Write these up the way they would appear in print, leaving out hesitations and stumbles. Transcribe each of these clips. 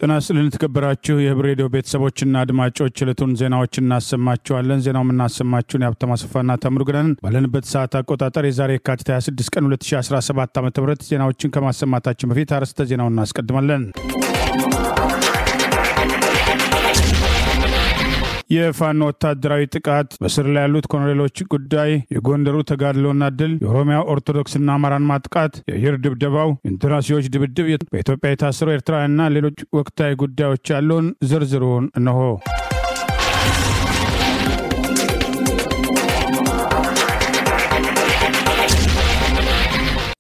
ጤና ይስጥልን ተከበራችሁ የህብሬዲዮ ቤተሰቦችና አድማጮች ዕለቱን ዜናዎችን እናሰማችኋለን። ዜናው እናሰማችሁን ያብተማ ሰፋና ተምሩግነን ባለንበት ሰዓት አቆጣጠር የዛሬ የካቲት 26 ቀን 2017 ዓ.ም ዜናዎችን ከማሰማታችን በፊት አርዕስተ ዜናውን እናስቀድማለን። የፋኖ ወታደራዊ ጥቃት በስር ላይ ያሉት ኮሎኔሎች ጉዳይ፣ የጎንደሩ ተጋድሎና ድል፣ የኦሮሚያ ኦርቶዶክስና አማራን ማጥቃት፣ የአየር ድብደባው፣ ኢንተርናሲዮች ድብድብ፣ በኢትዮጵያ የታሰሩ ኤርትራውያንና ሌሎች ወቅታዊ ጉዳዮች ያሉን ዝርዝሩን እነሆ።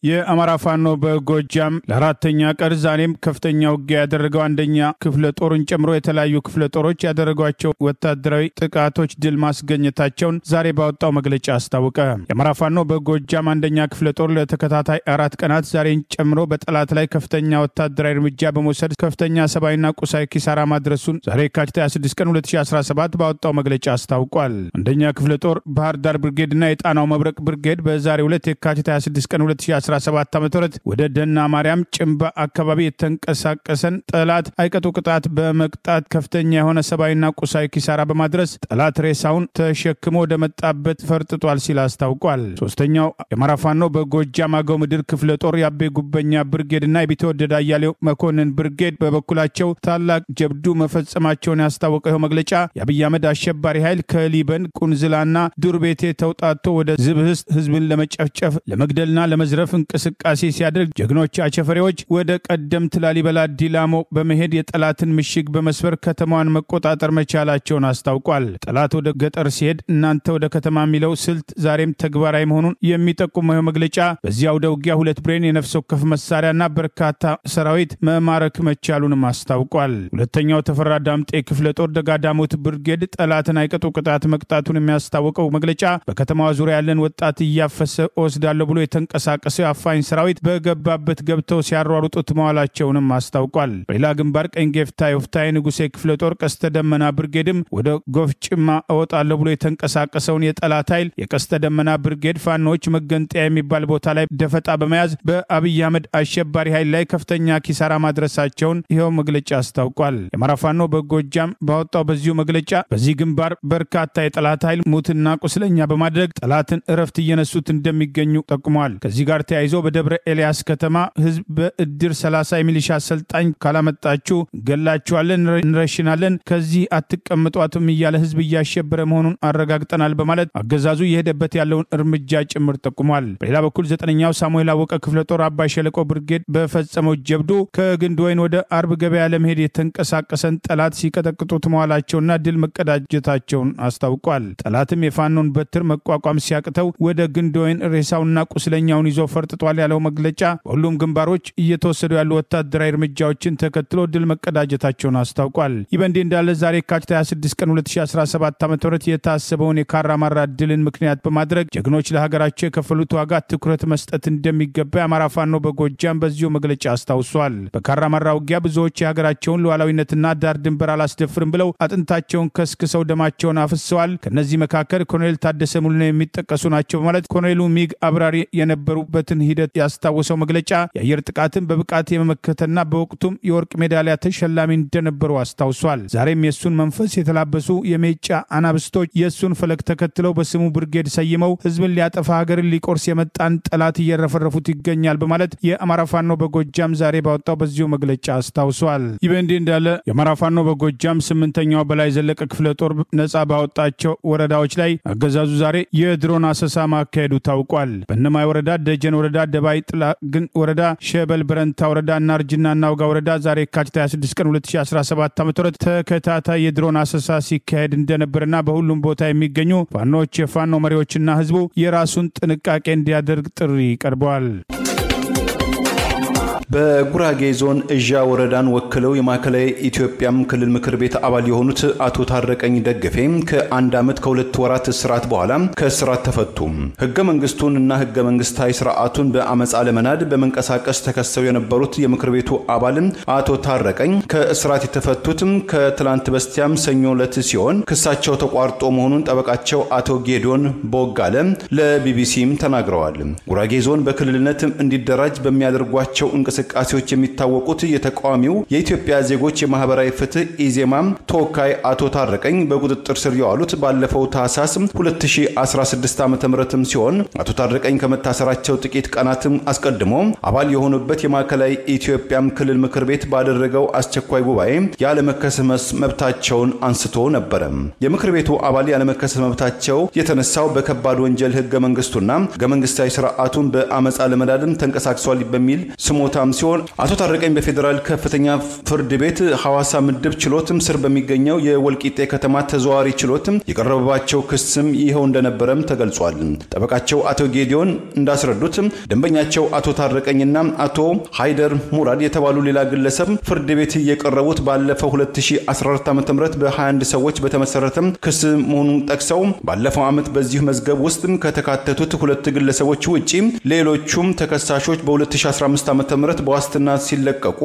የአማራ ፋኖ በጎጃም ለአራተኛ ቀን ዛሬም ከፍተኛ ውጊያ ያደረገው አንደኛ ክፍለ ጦርን ጨምሮ የተለያዩ ክፍለ ጦሮች ያደረጓቸው ወታደራዊ ጥቃቶች ድል ማስገኘታቸውን ዛሬ ባወጣው መግለጫ አስታወቀ። የአማራ ፋኖ በጎጃም አንደኛ ክፍለ ጦር ለተከታታይ 4 ቀናት ዛሬን ጨምሮ በጠላት ላይ ከፍተኛ ወታደራዊ እርምጃ በመውሰድ ከፍተኛ ሰብአዊና ቁሳዊ ኪሳራ ማድረሱን ዛሬ የካቲት 26 ቀን 2017 ባወጣው መግለጫ አስታውቋል። አንደኛ ክፍለ ጦር ባህር ዳር ብርጌድና የጣናው መብረቅ ብርጌድ በዛሬው ዕለት የካቲት 26 ቀን 2017 ዓ.ም ወደ ደና ማርያም ጭምባ አካባቢ የተንቀሳቀሰን ጠላት አይቀጡ ቅጣት በመቅጣት ከፍተኛ የሆነ ሰብአዊና ቁሳዊ ኪሳራ በማድረስ ጠላት ሬሳውን ተሸክሞ ወደ መጣበት ፈርጥጧል ሲል አስታውቋል። ሶስተኛው የአማራ ፋኖ በጎጃም አገው ምድር ክፍለ ጦር የአቤ ጉበኛ ብርጌድና የቢተወደድ አያሌው መኮንን ብርጌድ በበኩላቸው ታላቅ ጀብዱ መፈጸማቸውን ያስታወቀው መግለጫ የአብይ አህመድ አሸባሪ ኃይል ከሊበን ቁንዝላና ዱር ቤቴ ተውጣቶ ወደ ዝብህስት ህዝብን ለመጨፍጨፍ ለመግደልና ለመዝረፍ እንቅስቃሴ ሲያደርግ ጀግኖች አቸፈሪዎች ወደ ቀደምት ላሊበላ ዲላሞ በመሄድ የጠላትን ምሽግ በመስበር ከተማዋን መቆጣጠር መቻላቸውን አስታውቋል። ጠላት ወደ ገጠር ሲሄድ እናንተ ወደ ከተማ የሚለው ስልት ዛሬም ተግባራዊ መሆኑን የሚጠቁመው መግለጫ በዚያው ውጊያ 2 ብሬን የነፍስ ወከፍ መሳሪያና በርካታ ሰራዊት መማረክ መቻሉንም አስታውቋል። ሁለተኛው ተፈራ ዳምጤ ክፍለ ጦር ደጋዳሞት ብርጌድ ጠላትን አይቀጡ ቅጣት መቅጣቱን የሚያስታውቀው መግለጫ በከተማዋ ዙሪያ ያለን ወጣት እያፈሰ ወስዳለሁ ብሎ የተንቀሳቀሰ አፋኝ ሰራዊት በገባበት ገብተው ሲያሯሩጡት መዋላቸውንም አስታውቋል። በሌላ ግንባር ቀኝ ጌፍታ ወፍታይ ንጉሴ ክፍለ ጦር ቀስተ ደመና ብርጌድም ወደ ጎፍጭማ እወጣለሁ ብሎ የተንቀሳቀሰውን የጠላት ኃይል የቀስተ ደመና ብርጌድ ፋኖች መገንጠያ የሚባል ቦታ ላይ ደፈጣ በመያዝ በአብይ አህመድ አሸባሪ ኃይል ላይ ከፍተኛ ኪሳራ ማድረሳቸውን ይሄው መግለጫ አስታውቋል። የአማራ ፋኖ በጎጃም ባወጣው በዚሁ መግለጫ በዚህ ግንባር በርካታ የጠላት ኃይል ሙትና ቁስለኛ በማድረግ ጠላትን እረፍት እየነሱት እንደሚገኙ ጠቁሟል። ከዚህ ጋር ተያይዞ በደብረ ኤልያስ ከተማ ህዝብ በእድር 30 የሚሊሻ አሰልጣኝ ካላመጣችሁ ገላችኋለን፣ እንረሽናለን፣ ከዚህ አትቀምጧትም እያለ ህዝብ እያሸበረ መሆኑን አረጋግጠናል በማለት አገዛዙ የሄደበት ያለውን እርምጃ ጭምር ጠቁሟል። በሌላ በኩል 9ኛው ሳሙኤል አወቀ ክፍለ ጦር አባይ ሸለቆ ብርጌድ በፈጸመው ጀብዱ ከግንድ ወይን ወደ አርብ ገበያ ለመሄድ የተንቀሳቀሰን ጠላት ሲቀጠቅጡት መዋላቸውና ድል መቀዳጀታቸውን አስታውቋል። ጠላትም የፋኖን በትር መቋቋም ሲያቅተው ወደ ግንድ ወይን ሬሳውና ቁስለኛውን ይዞ ፈርጥጧል ያለው መግለጫ በሁሉም ግንባሮች እየተወሰዱ ያሉ ወታደራዊ እርምጃዎችን ተከትሎ ድል መቀዳጀታቸውን አስታውቋል። ይህ በእንዲህ እንዳለ ዛሬ የካቲት 26 ቀን 2017 ዓ.ም የታሰበውን የካራማራ ድልን ምክንያት በማድረግ ጀግኖች ለሀገራቸው የከፈሉት ዋጋ ትኩረት መስጠት እንደሚገባ የአማራ ፋኖ በጎጃም በዚሁ መግለጫ አስታውሷል። በካራማራ ውጊያ ብዙዎች የሀገራቸውን ሉዓላዊነትና ዳር ድንበር አላስደፍርም ብለው አጥንታቸውን ከስክሰው ደማቸውን አፍሰዋል። ከነዚህ መካከል ኮሎኔል ታደሰ ሙሉነህ የሚጠቀሱ ናቸው በማለት ኮሎኔሉ ሚግ አብራሪ የነበሩበትን ሂደት ያስታወሰው መግለጫ የአየር ጥቃትን በብቃት የመመከተና በወቅቱም የወርቅ ሜዳሊያ ተሸላሚ እንደነበሩ አስታውሷል። ዛሬም የሱን መንፈስ የተላበሱ የሜጫ አናብስቶች የሱን ፈለግ ተከትለው በስሙ ብርጌድ ሰይመው ህዝብን ሊያጠፋ ሀገርን ሊቆርስ የመጣን ጠላት እየረፈረፉት ይገኛል በማለት የአማራ ፋኖ በጎጃም ዛሬ ባወጣው በዚሁ መግለጫ አስታውሷል። ይህ በእንዲህ እንዳለ የአማራ ፋኖ በጎጃም 8ኛው በላይ ዘለቀ ክፍለ ጦር ነጻ ባወጣቸው ወረዳዎች ላይ አገዛዙ ዛሬ የድሮን አሰሳ ማካሄዱ ታውቋል። በእነማይ ወረዳ፣ ደጀን ወረዳ፣ ደባይ ጥላግን ወረዳ፣ ሸበል በረንታ ወረዳ እና አርጅና ናውጋ ወረዳ ዛሬ የካቲት 26 ቀን 2017 ዓ.ም ተከታታይ የድሮን አሰሳ ሲካሄድ እንደነበርና በሁሉም ቦታ የሚገኙ ፋኖች የፋኖ መሪዎችና ህዝቡ የራሱን ጥንቃቄ እንዲያደርግ ጥሪ ቀርበዋል። በጉራጌ ዞን እዣ ወረዳን ወክለው የማዕከላዊ ኢትዮጵያም ክልል ምክር ቤት አባል የሆኑት አቶ ታረቀኝ ደግፌ ከ1 ዓመት ከ2 ወራት እስራት በኋላ ከእስራት ተፈቱ። ህገ መንግስቱንና ህገ መንግስታዊ ስርዓቱን በአመጽ ለመናድ በመንቀሳቀስ ተከሰው የነበሩት የምክር ቤቱ አባል አቶ ታረቀኝ ከእስራት የተፈቱት ከትላንት በስቲያም ሰኞ ዕለት ሲሆን ክሳቸው ተቋርጦ መሆኑን ጠበቃቸው አቶ ጌዶን ቦጋለ ለቢቢሲም ተናግረዋል። ጉራጌ ዞን በክልልነት እንዲደራጅ በሚያደርጓቸው እንቅስቃሴ እንቅስቃሴዎች የሚታወቁት የተቃዋሚው የኢትዮጵያ ዜጎች የማህበራዊ ፍትህ ኢዜማ ተወካይ አቶ ታረቀኝ በቁጥጥር ስር የዋሉት ባለፈው ታህሳስ 2016 ዓ.ም ሲሆን አቶ ታረቀኝ ከመታሰራቸው ጥቂት ቀናት አስቀድሞ አባል የሆኑበት የማዕከላዊ ኢትዮጵያ ክልል ምክር ቤት ባደረገው አስቸኳይ ጉባኤ ያለመከሰስ መብታቸውን አንስቶ ነበር። የምክር ቤቱ አባል ያለመከሰስ መብታቸው የተነሳው በከባድ ወንጀል ህገ መንግስቱና ህገ መንግስታዊ ስርዓቱን በአመጻ ለመዳደም ተንቀሳቅሷል በሚል ስሞታም ሲሆን አቶ ታረቀኝ በፌደራል ከፍተኛ ፍርድ ቤት ሐዋሳ ምድብ ችሎትም ስር በሚገኘው የወልቂጤ ከተማ ተዘዋዋሪ ችሎትም የቀረበባቸው ክስም ይሄው እንደነበረም ተገልጿል። ጠበቃቸው አቶ ጌዲዮን እንዳስረዱት ደንበኛቸው አቶ ታረቀኝና አቶ ሃይደር ሙራድ የተባሉ ሌላ ግለሰብ ፍርድ ቤት የቀረቡት ባለፈው 2014 ዓ.ም በ21 ሰዎች በተመሰረተም ክስ መሆኑን ጠቅሰው ባለፈው ዓመት በዚህ መዝገብ ውስጥ ከተካተቱት ሁለት ግለሰቦች ውጪ ሌሎቹም ተከሳሾች በ2015 ዓ.ም በዋስትና ሲለቀቁ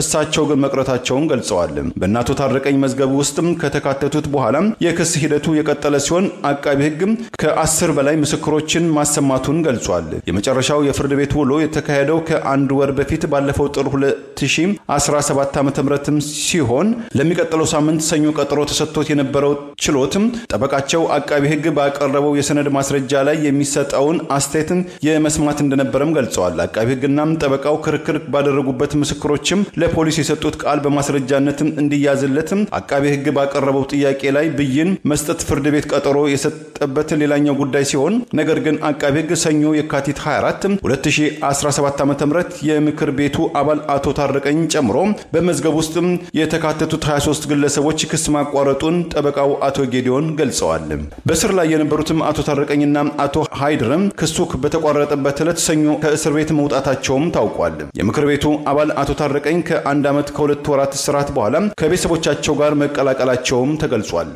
እሳቸው ግን መቅረታቸውን ገልጸዋል። በእናቶ ታረቀኝ መዝገብ ውስጥ ከተካተቱት በኋላ የክስ ሂደቱ የቀጠለ ሲሆን አቃቢ ህግ ከ10 በላይ ምስክሮችን ማሰማቱን ገልጿል። የመጨረሻው የፍርድ ቤት ውሎ የተካሄደው ከአንድ ወር በፊት ባለፈው ጥር 2017 ዓ.ም ሲሆን ለሚቀጥለው ሳምንት ሰኞ ቀጠሮ ተሰጥቶት የነበረው ችሎትም ጠበቃቸው አቃቢ ህግ ባቀረበው የሰነድ ማስረጃ ላይ የሚሰጠውን አስተያየት የመስማት እንደነበረም ገልጸዋል። አቃቢ ህግና ጠበቃው ክርክር ባደረጉበት ምስክሮችም ለፖሊስ የሰጡት ቃል በማስረጃነት እንዲያዝለት አቃቢ ህግ ባቀረበው ጥያቄ ላይ ብይን መስጠት ፍርድ ቤት ቀጠሮ የሰጠበት ሌላኛው ጉዳይ ሲሆን ነገር ግን አቃቢ ህግ ሰኞ የካቲት 24 2017 ዓ.ም የምክር ቤቱ አባል አቶ ታረቀኝ ጨምሮ በመዝገብ ውስጥ የተካተቱት 23 ግለሰቦች ክስ ማቋረጡን ጠበቃው አቶ ጌዲዮን ገልጸዋል። በስር ላይ የነበሩትም አቶ ታረቀኝና አቶ ሃይደርም ክሱ በተቋረጠበት ዕለት ሰኞ ከእስር ቤት መውጣታቸውም ታውቋል። የምክር ቤቱ አባል አቶ ታረቀኝ ከ1 ዓመት ከ2 ወራት እስራት በኋላ ከቤተሰቦቻቸው ጋር መቀላቀላቸውም ተገልጿል።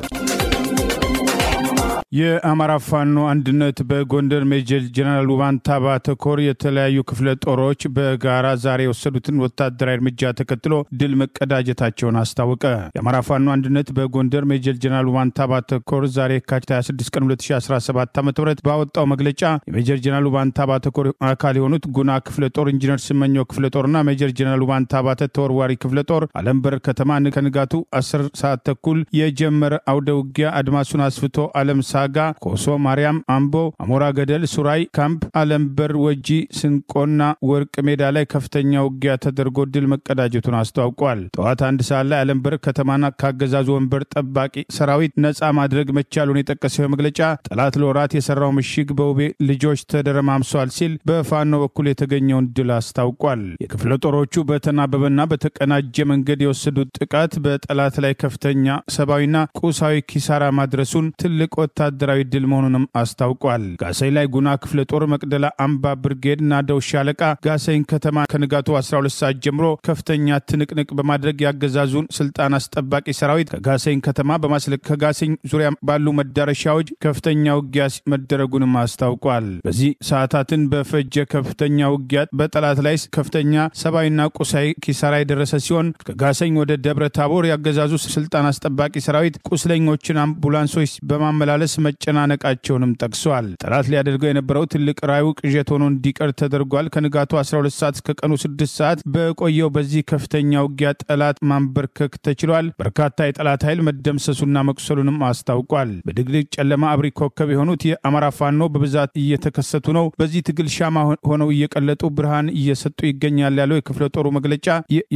የአማራ ፋኖ አንድነት በጎንደር ሜጀር ጀነራል ውባንታ ባተኮር የተለያዩ ክፍለ ጦሮች በጋራ ዛሬ የወሰዱትን ወታደራዊ እርምጃ ተከትሎ ድል መቀዳጀታቸውን አስታወቀ። የአማራ ፋኖ አንድነት በጎንደር ሜጀር ጀነራል ውባንታ ባተኮር ዛሬ የካቲት 26 ቀን 2017 ዓ.ም ባወጣው መግለጫ የሜጀር ጀነራል ውባንታ ባተኮር አካል የሆኑት ጉና ክፍለ ጦር፣ ኢንጂነር ስመኘው ክፍለ ጦርና ሜጀር ጀነራል ውባንታ ባተ ተወርዋሪ ክፍለ ጦር አለምበር ከተማ ከንጋቱ 10 ሰዓት ተኩል የጀመረ አውደ ውጊያ አድማሱን አስፍቶ አለም ሳጋ፣ ኮሶ ማርያም፣ አምቦ፣ አሞራ ገደል፣ ሱራይ ካምፕ፣ አለምበር፣ ወጂ፣ ስንቆና ወርቅ ሜዳ ላይ ከፍተኛ ውጊያ ተደርጎ ድል መቀዳጀቱን አስተዋውቋል። ጠዋት 1 ሰዓት ላይ አለምበር ከተማና ካገዛዙ ወንበር ጠባቂ ሰራዊት ነፃ ማድረግ መቻሉን የጠቀሰው መግለጫ ጠላት ለወራት የሰራው ምሽግ በውቤ ልጆች ተደረማምሷል ሲል በፋኖ በኩል የተገኘውን ድል አስታውቋል። የክፍለ ጦሮቹ በተናበበና በተቀናጀ መንገድ የወሰዱት ጥቃት በጠላት ላይ ከፍተኛ ሰብአዊና ቁሳዊ ኪሳራ ማድረሱን ትልቅ ወታደራዊ ድል መሆኑንም አስታውቋል። ጋሳይ ላይ ጉና ክፍለ ጦር መቅደላ አምባ ብርጌድ ናደው ሻለቃ ጋሳይን ከተማ ከንጋቱ 12 ሰዓት ጀምሮ ከፍተኛ ትንቅንቅ በማድረግ ያገዛዙን ስልጣን አስጠባቂ ሰራዊት ከጋሳይን ከተማ በማስለቅ ከጋሳይን ዙሪያ ባሉ መዳረሻዎች ከፍተኛ ውጊያ መደረጉንም አስታውቋል። በዚህ ሰዓታትን በፈጀ ከፍተኛ ውጊያ በጠላት ላይ ከፍተኛ ሰብአዊና ቁሳዊ ኪሳራ የደረሰ ሲሆን ከጋሳይን ወደ ደብረ ታቦር ያገዛዙ ስልጣን አስጠባቂ ሰራዊት ቁስለኞችን አምቡላንሶች በማመላለስ መጨናነቃቸውንም ጠቅሷል። ጠላት ሊያደርገው የነበረው ትልቅ ራዩ ቅዠት ሆኖ እንዲቀር ተደርጓል። ከንጋቱ 12 ሰዓት እስከ ቀኑ 6 ሰዓት በቆየው በዚህ ከፍተኛ ውጊያ ጠላት ማንበርከክ ተችሏል። በርካታ የጠላት ኃይል መደምሰሱና መቁሰሉንም አስታውቋል። በድግድግ ጨለማ አብሪ ኮከብ የሆኑት የአማራ ፋኖ በብዛት እየተከሰቱ ነው። በዚህ ትግል ሻማ ሆነው እየቀለጡ ብርሃን እየሰጡ ይገኛል ያለው የክፍለ ጦሩ መግለጫ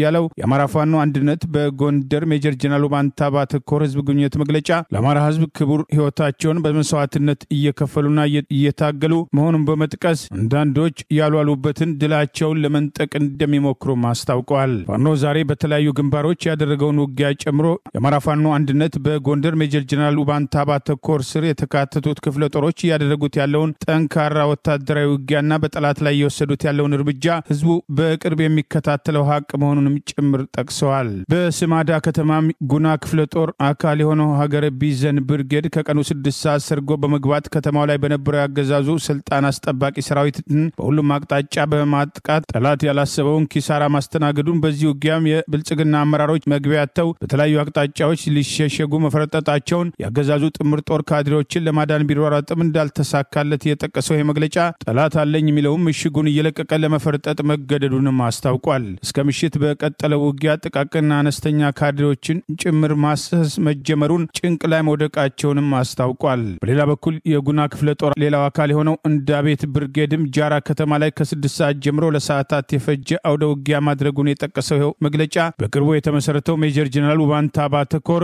ያለው የአማራ ፋኖ አንድነት በጎንደር ሜጀር ጀነራል ውባንታ ባተኮር ህዝብ ግንኙነት መግለጫ ለአማራ ህዝብ ክቡር ህይወታቸውን በመስዋዕትነት እየከፈሉና እየታገሉ መሆኑን በመጥቀስ አንዳንዶች ያሏሉበትን ድላቸውን ለመንጠቅ እንደሚሞክሩ አስታውቀዋል። ፋኖ ዛሬ በተለያዩ ግንባሮች ያደረገውን ውጊያ ጨምሮ የአማራ ፋኖ አንድነት በጎንደር ሜጀር ጀነራል ውባንታ ባተኮር ስር የተካተቱት ክፍለ ጦሮች ያደረጉት ያለውን ጠንካራ ወታደራዊ ውጊያና በጠላት ላይ የወሰዱት ያለውን እርምጃ ህዝቡ በቅርብ የሚከታተለው ሀቅ መሆኑንም ጭምር ጠቅሰዋል። በስማዳ ከተማ ጉና ክፍለ ጦር አካል የሆነው ሀገረ ቢዘን ብርጌድ ከቀኑ 6 ሰዓት ሰርጎ በመግባት ከተማው ላይ በነበረው ያገዛዙ ስልጣን አስጠባቂ ሰራዊትን በሁሉም አቅጣጫ በማጥቃት ጠላት ያላሰበውን ኪሳራ ማስተናገዱን በዚህ ውጊያም የብልጽግና አመራሮች መግቢያተው በተለያዩ አቅጣጫዎች ሊሸሸጉ መፈረጠጣቸውን ያገዛዙ ጥምር ጦር ካድሬዎችን ለማዳን ቢሯሯጥም እንዳልተሳካለት የጠቀሰው የመግለጫ ጠላት አለኝ የሚለውም ምሽጉን እየለቀቀ ለመፈርጠጥ መገደዱንም አስታውቋል። እስከ ምሽት በቀጠለው ውጊያ ጥቃቅንና አነስተኛ ካድሬዎችን ጭምር ማሰስ መጀመሩን ጭንቅ ላይ መውደቃቸውንም አስታውቋል። በሌላ በኩል የጉና ክፍለ ጦር ሌላው አካል የሆነው እንዳቤት ብርጌድም ጃራ ከተማ ላይ ከ6 ሰዓት ጀምሮ ለሰዓታት የፈጀ አውደ ውጊያ ማድረጉን የጠቀሰው መግለጫ በቅርቡ የተመሰረተው ሜጀር ጀነራል ውባንታ አባተኮር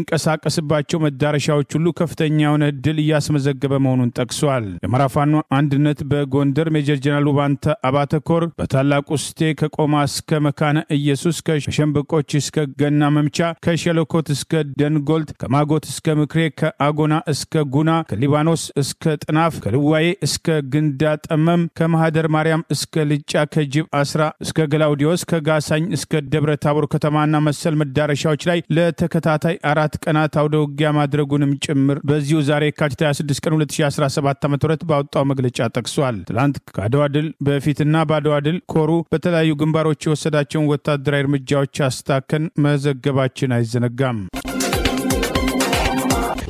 በሚንቀሳቀስባቸው መዳረሻዎች ሁሉ ከፍተኛውን ድል እያስመዘገበ መሆኑን ጠቅሷል። የአማራ ፋኖ አንድነት በጎንደር ሜጀር ጀነራል ውባንታ አባተኮር በታላቁ ስቴ ከቆማ እስከ መካነ ኢየሱስ ከሸምበቆች እስከ ገና መምቻ ከሸለኮት እስከ ደንጎልት ከማጎት እስከ ምክሬ ከአጎና እስከ ጉና ከሊባኖስ እስከ ጥናፍ ከልዋዬ እስከ ግንዳ ጠመም ከማህደር ማርያም እስከ ልጫ ከጅብ አስራ እስከ ገላውዲዮስ ከጋሳኝ እስከ ደብረ ታቦር ከተማና መሰል መዳረሻዎች ላይ ለተከታታይ 4 ቀናት አውደ ውጊያ ማድረጉንም ጭምር በዚሁ ዛሬ የካቲት 26 ቀን 2017 ዓ.ም ባወጣው መግለጫ ጠቅሷል። ትላንት ከአድዋ ድል በፊትና በአድዋ ድል ኮሩ በተለያዩ ግንባሮች የወሰዳቸውን ወታደራዊ እርምጃዎች አስታከን መዘገባችን አይዘነጋም።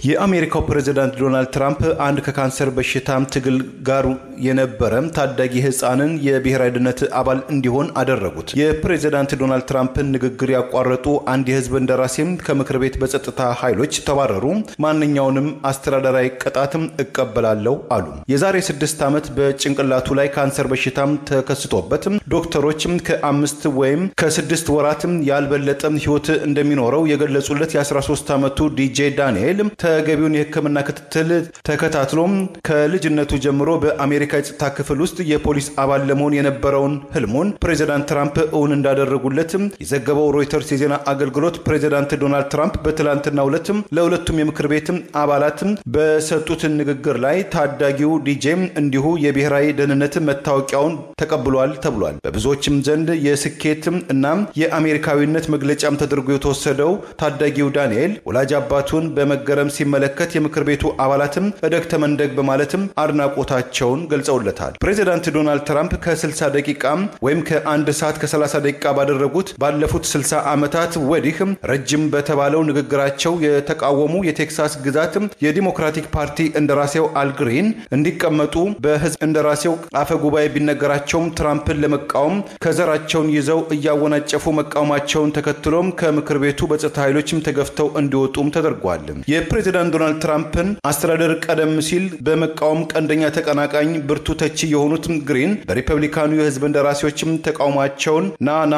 የአሜሪካው ፕሬዝዳንት ዶናልድ ትራምፕ አንድ ከካንሰር በሽታ ትግል ጋር የነበረ ታዳጊ ህፃንን የብሔራዊ ደህንነት አባል እንዲሆን አደረጉት። የፕሬዝዳንት ዶናልድ ትራምፕን ንግግር ያቋረጡ አንድ የህዝብ እንደራሴም ከምክር ቤት በጸጥታ ኃይሎች ተባረሩ። ማንኛውንም አስተዳደራዊ ቅጣትም እቀበላለሁ አሉ። የዛሬ 6 ዓመት በጭንቅላቱ ላይ ካንሰር በሽታም ተከስቶበት ዶክተሮችም ከ5 ወይም ከ6 ወራት ያልበለጠ ህይወት እንደሚኖረው የገለጹለት የ13 ዓመቱ ዲጄ ዳንኤል ተገቢውን የህክምና ክትትል ተከታትሎም ከልጅነቱ ጀምሮ በአሜሪካ የጸጥታ ክፍል ውስጥ የፖሊስ አባል ለመሆን የነበረውን ህልሙን ፕሬዝዳንት ትራምፕ እውን እንዳደረጉለት የዘገበው ሮይተርስ የዜና አገልግሎት ፕሬዝዳንት ዶናልድ ትራምፕ በትላንትናው ዕለት ለሁለቱም የምክር ቤት አባላት በሰጡት ንግግር ላይ ታዳጊው ዲጄ እንዲሁ የብሔራዊ ደህንነት መታወቂያውን ተቀብሏል ተብሏል። በብዙዎችም ዘንድ የስኬት እና የአሜሪካዊነት መግለጫም ተደርጎ የተወሰደው ታዳጊው ዳንኤል ወላጅ አባቱን በመገረም ሲመለከት የምክር ቤቱ አባላትም እደግ ተመንደግ በማለትም አድናቆታቸውን ገልጸውለታል። ፕሬዝዳንት ዶናልድ ትራምፕ ከ60 ደቂቃ ወይም ከ1 ሰዓት ከ30 ደቂቃ ባደረጉት ባለፉት 60 ዓመታት ወዲህ ረጅም በተባለው ንግግራቸው የተቃወሙ የቴክሳስ ግዛት የዲሞክራቲክ ፓርቲ እንደራሴው አል ግሪን እንዲቀመጡ በህዝብ እንደራሴው አፈ ጉባኤ ቢነገራቸውም ትራምፕን ለመቃወም ከዘራቸውን ይዘው እያወናጨፉ መቃወማቸውን ተከትሎም ከምክር ቤቱ በጸጥታ ኃይሎችም ተገፍተው እንዲወጡም ተደርጓል። የፕሬዝዳንት ዶናልድ ትራምፕን አስተዳደር ቀደም ሲል በመቃወም ቀንደኛ ተቀናቃኝ ብርቱ ተቺ የሆኑት ግሪን በሪፐብሊካኑ የህዝብ እንደራሴዎችም ተቃውሟቸውን ናና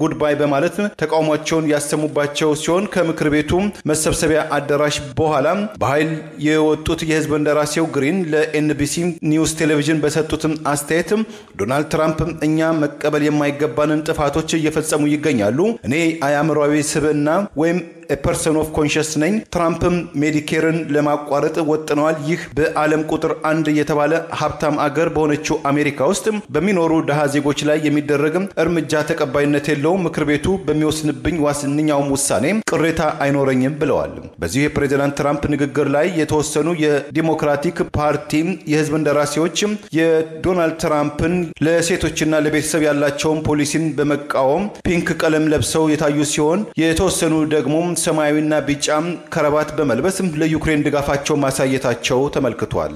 ጉድባይ በማለት ተቃውሟቸውን ያሰሙባቸው ሲሆን ከምክር ቤቱ መሰብሰቢያ አዳራሽ በኋላ በኃይል የወጡት የህዝብ እንደራሴው ግሪን ለኤንቢሲ ኒውስ ቴሌቪዥን በሰጡት አስተያየት ዶናልድ ትራምፕ እኛ መቀበል የማይገባንን ጥፋቶች እየፈጸሙ ይገኛሉ። እኔ አእምሯዊ ስብዕና ወይም ፐርሰን ኦፍ ኮንሽስ ነኝ። ትራምፕም ሜዲኬርን ለማቋረጥ ወጥነዋል። ይህ በዓለም ቁጥር 1 የተባለ ሀብታም አገር በሆነችው አሜሪካ ውስጥ በሚኖሩ ደሃ ዜጎች ላይ የሚደረግ እርምጃ ተቀባይነት የለውም። ምክር ቤቱ በሚወስንብኝ ዋስንኛውም ውሳኔ ቅሬታ አይኖረኝም ብለዋል። በዚህ የፕሬዝዳንት ትራምፕ ንግግር ላይ የተወሰኑ የዲሞክራቲክ ፓርቲ የህዝብ እንደራሴዎች የዶናልድ ትራምፕን ለሴቶችና ለቤተሰብ ያላቸውን ፖሊሲን በመቃወም ፒንክ ቀለም ለብሰው የታዩ ሲሆን የተወሰኑ ደግሞ ሰማያዊና ቢጫ ከረባት በመልበስ ለዩክሬን ድጋፋቸው ማሳየታቸው ተመልክቷል።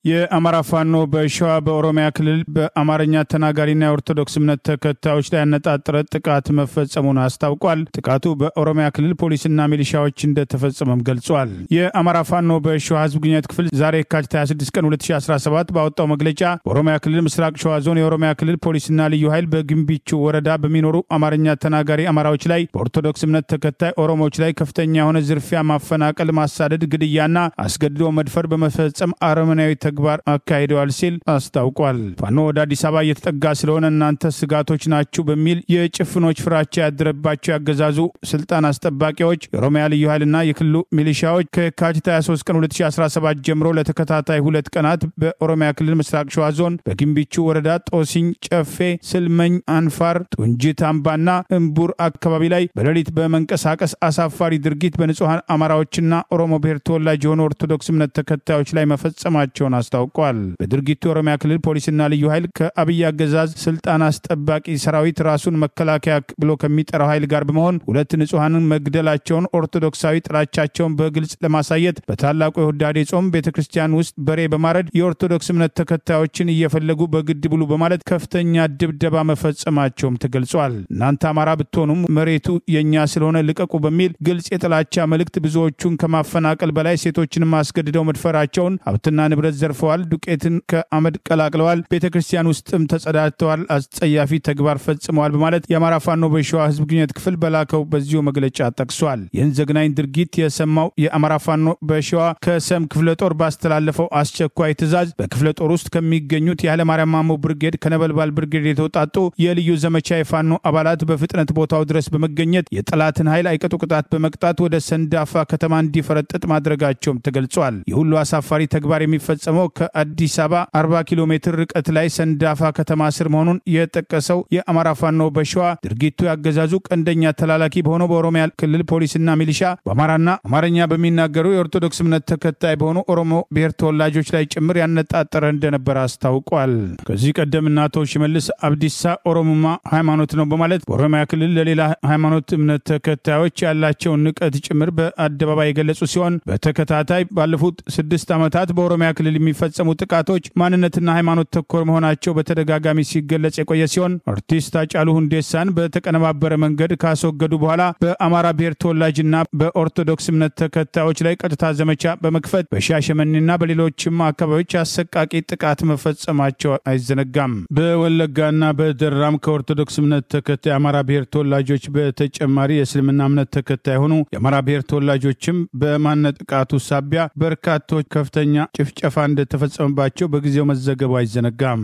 የአማራ ፋኖ በሸዋ በኦሮሚያ ክልል በአማርኛ ተናጋሪና የኦርቶዶክስ እምነት ተከታዮች ላይ ያነጣጠረ ጥቃት መፈጸሙን አስታውቋል። ጥቃቱ በኦሮሚያ ክልል ፖሊስና ሚሊሻዎች እንደተፈጸመም ገልጿል። የአማራ ፋኖ በሸዋ ህዝብ ግንኙነት ክፍል ዛሬ የካቲት 26 ቀን 2017 ባወጣው መግለጫ በኦሮሚያ ክልል ምስራቅ ሸዋ ዞን የኦሮሚያ ክልል ፖሊስና ልዩ ኃይል በግንቢቹ ወረዳ በሚኖሩ አማርኛ ተናጋሪ አማራዎች ላይ በኦርቶዶክስ እምነት ተከታይ ኦሮሞዎች ላይ ከፍተኛ የሆነ ዝርፊያ፣ ማፈናቀል፣ ማሳደድ፣ ግድያና አስገድዶ መድፈር በመፈጸም አረመናዊ ተግባር አካሂደዋል ሲል አስታውቋል። ፋኖ ወደ አዲስ አበባ እየተጠጋ ስለሆነ እናንተ ስጋቶች ናችሁ በሚል የጭፍኖች ፍራቻ ያደረባቸው ያገዛዙ ስልጣን አስጠባቂዎች የኦሮሚያ ልዩ ኃይልና የክልሉ ሚሊሻዎች ከየካቲት 23 ቀን 2017 ጀምሮ ለተከታታይ 2 ቀናት በኦሮሚያ ክልል ምስራቅ ሸዋ ዞን በግንቢቹ ወረዳ ጦሲኝ፣ ጨፌ፣ ስልመኝ፣ አንፋር፣ ጡንጂት አምባና እምቡር አካባቢ ላይ በሌሊት በመንቀሳቀስ አሳፋሪ ድርጊት በንጹሃን አማራዎችና ኦሮሞ ብሔር ተወላጅ የሆኑ ኦርቶዶክስ እምነት ተከታዮች ላይ መፈጸማቸውን አስታውቀዋል። በድርጊቱ የኦሮሚያ ክልል ፖሊስና ልዩ ኃይል ከአብይ አገዛዝ ስልጣን አስጠባቂ ሰራዊት ራሱን መከላከያ ብሎ ከሚጠራው ኃይል ጋር በመሆን 2 ንጹሃንን መግደላቸውን ኦርቶዶክሳዊ ጥላቻቸውን በግልጽ ለማሳየት በታላቁ የሁዳዴ ጾም ቤተክርስቲያን ውስጥ በሬ በማረድ የኦርቶዶክስ እምነት ተከታዮችን እየፈለጉ በግድ ብሉ በማለት ከፍተኛ ድብደባ መፈጸማቸውም ተገልጿል። እናንተ አማራ ብትሆኑም መሬቱ የኛ ስለሆነ ልቀቁ በሚል ግልጽ የጥላቻ መልእክት ብዙዎቹን ከማፈናቀል በላይ ሴቶችን ማስገድደው መድፈራቸውን፣ ሀብትና ንብረት ዘርፈዋል፣ ዱቄትን ከአመድ ቀላቅለዋል፣ ቤተክርስቲያን ውስጥም ተጸዳድተዋል፣ አስጸያፊ ተግባር ፈጽመዋል በማለት የአማራ ፋኖ በሸዋ ህዝብ ግንኙነት ክፍል በላከው በዚሁ መግለጫ ጠቅሷል። ይህን ዘግናኝ ድርጊት የሰማው የአማራ ፋኖ በሸዋ ከሰም ክፍለ ጦር ባስተላለፈው አስቸኳይ ትዕዛዝ በክፍለ ጦር ውስጥ ከሚገኙት የኃይለማርያም ማሞ ብርጌድ ከነበልባል ብርጌድ የተውጣጡ የልዩ ዘመቻ የፋኖ አባላት በፍጥነት ቦታው ድረስ በመገኘት የጠላትን ኃይል አይቀጡ ቅጣት በመቅጣት ወደ ሰንዳፋ ከተማ እንዲፈረጥጥ ማድረጋቸውም ተገልጿል። የሁሉ አሳፋሪ ተግባር የሚፈጸመው ከአዲስ አበባ 40 ኪሎ ሜትር ርቀት ላይ ሰንዳፋ ከተማ ስር መሆኑን የጠቀሰው የአማራ ፋኖ በሸዋ ድርጊቱ ያገዛዙ ቀንደኛ ተላላኪ በሆነው በኦሮሚያ ክልል ፖሊስና ሚሊሻ በአማራና አማርኛ በሚናገሩ የኦርቶዶክስ እምነት ተከታይ በሆኑ ኦሮሞ ብሔር ተወላጆች ላይ ጭምር ያነጣጠረ እንደነበር አስታውቋል። ከዚህ ቀደም አቶ ሽመልስ አብዲሳ ኦሮሞማ ሃይማኖት ነው በማለት በኦሮሚያ ክልል ለሌላ ሃይማኖት እምነት ተከታዮች ያላቸውን ንቀት ጭምር በአደባባይ የገለጹ ሲሆን በተከታታይ ባለፉት 6 ዓመታት በኦሮሚያ ክልል የሚፈጸሙ ጥቃቶች ማንነትና ሃይማኖት ተኮር መሆናቸው በተደጋጋሚ ሲገለጽ የቆየ ሲሆን አርቲስት ሃጫሉ ሁንዴሳን በተቀነባበረ መንገድ ካስወገዱ በኋላ በአማራ ብሔር ተወላጅና በኦርቶዶክስ እምነት ተከታዮች ላይ ቀጥታ ዘመቻ በመክፈት በሻሸመኔና በሌሎችም አካባቢዎች አሰቃቂ ጥቃት መፈጸማቸው አይዘነጋም። በወለጋና በደራም ከኦርቶዶክስ እምነት ተከታይ አማራ ብሔር ተወላጆች በተጨማሪ የእስልምና እምነት ተከታይ ሆኑ የአማራ ብሔር ተወላጆችም በማንነት ጥቃቱ ሳቢያ በርካቶች ከፍተኛ ጭፍጨፋ እንደተፈጸመባቸው በጊዜው መዘገቡ አይዘነጋም።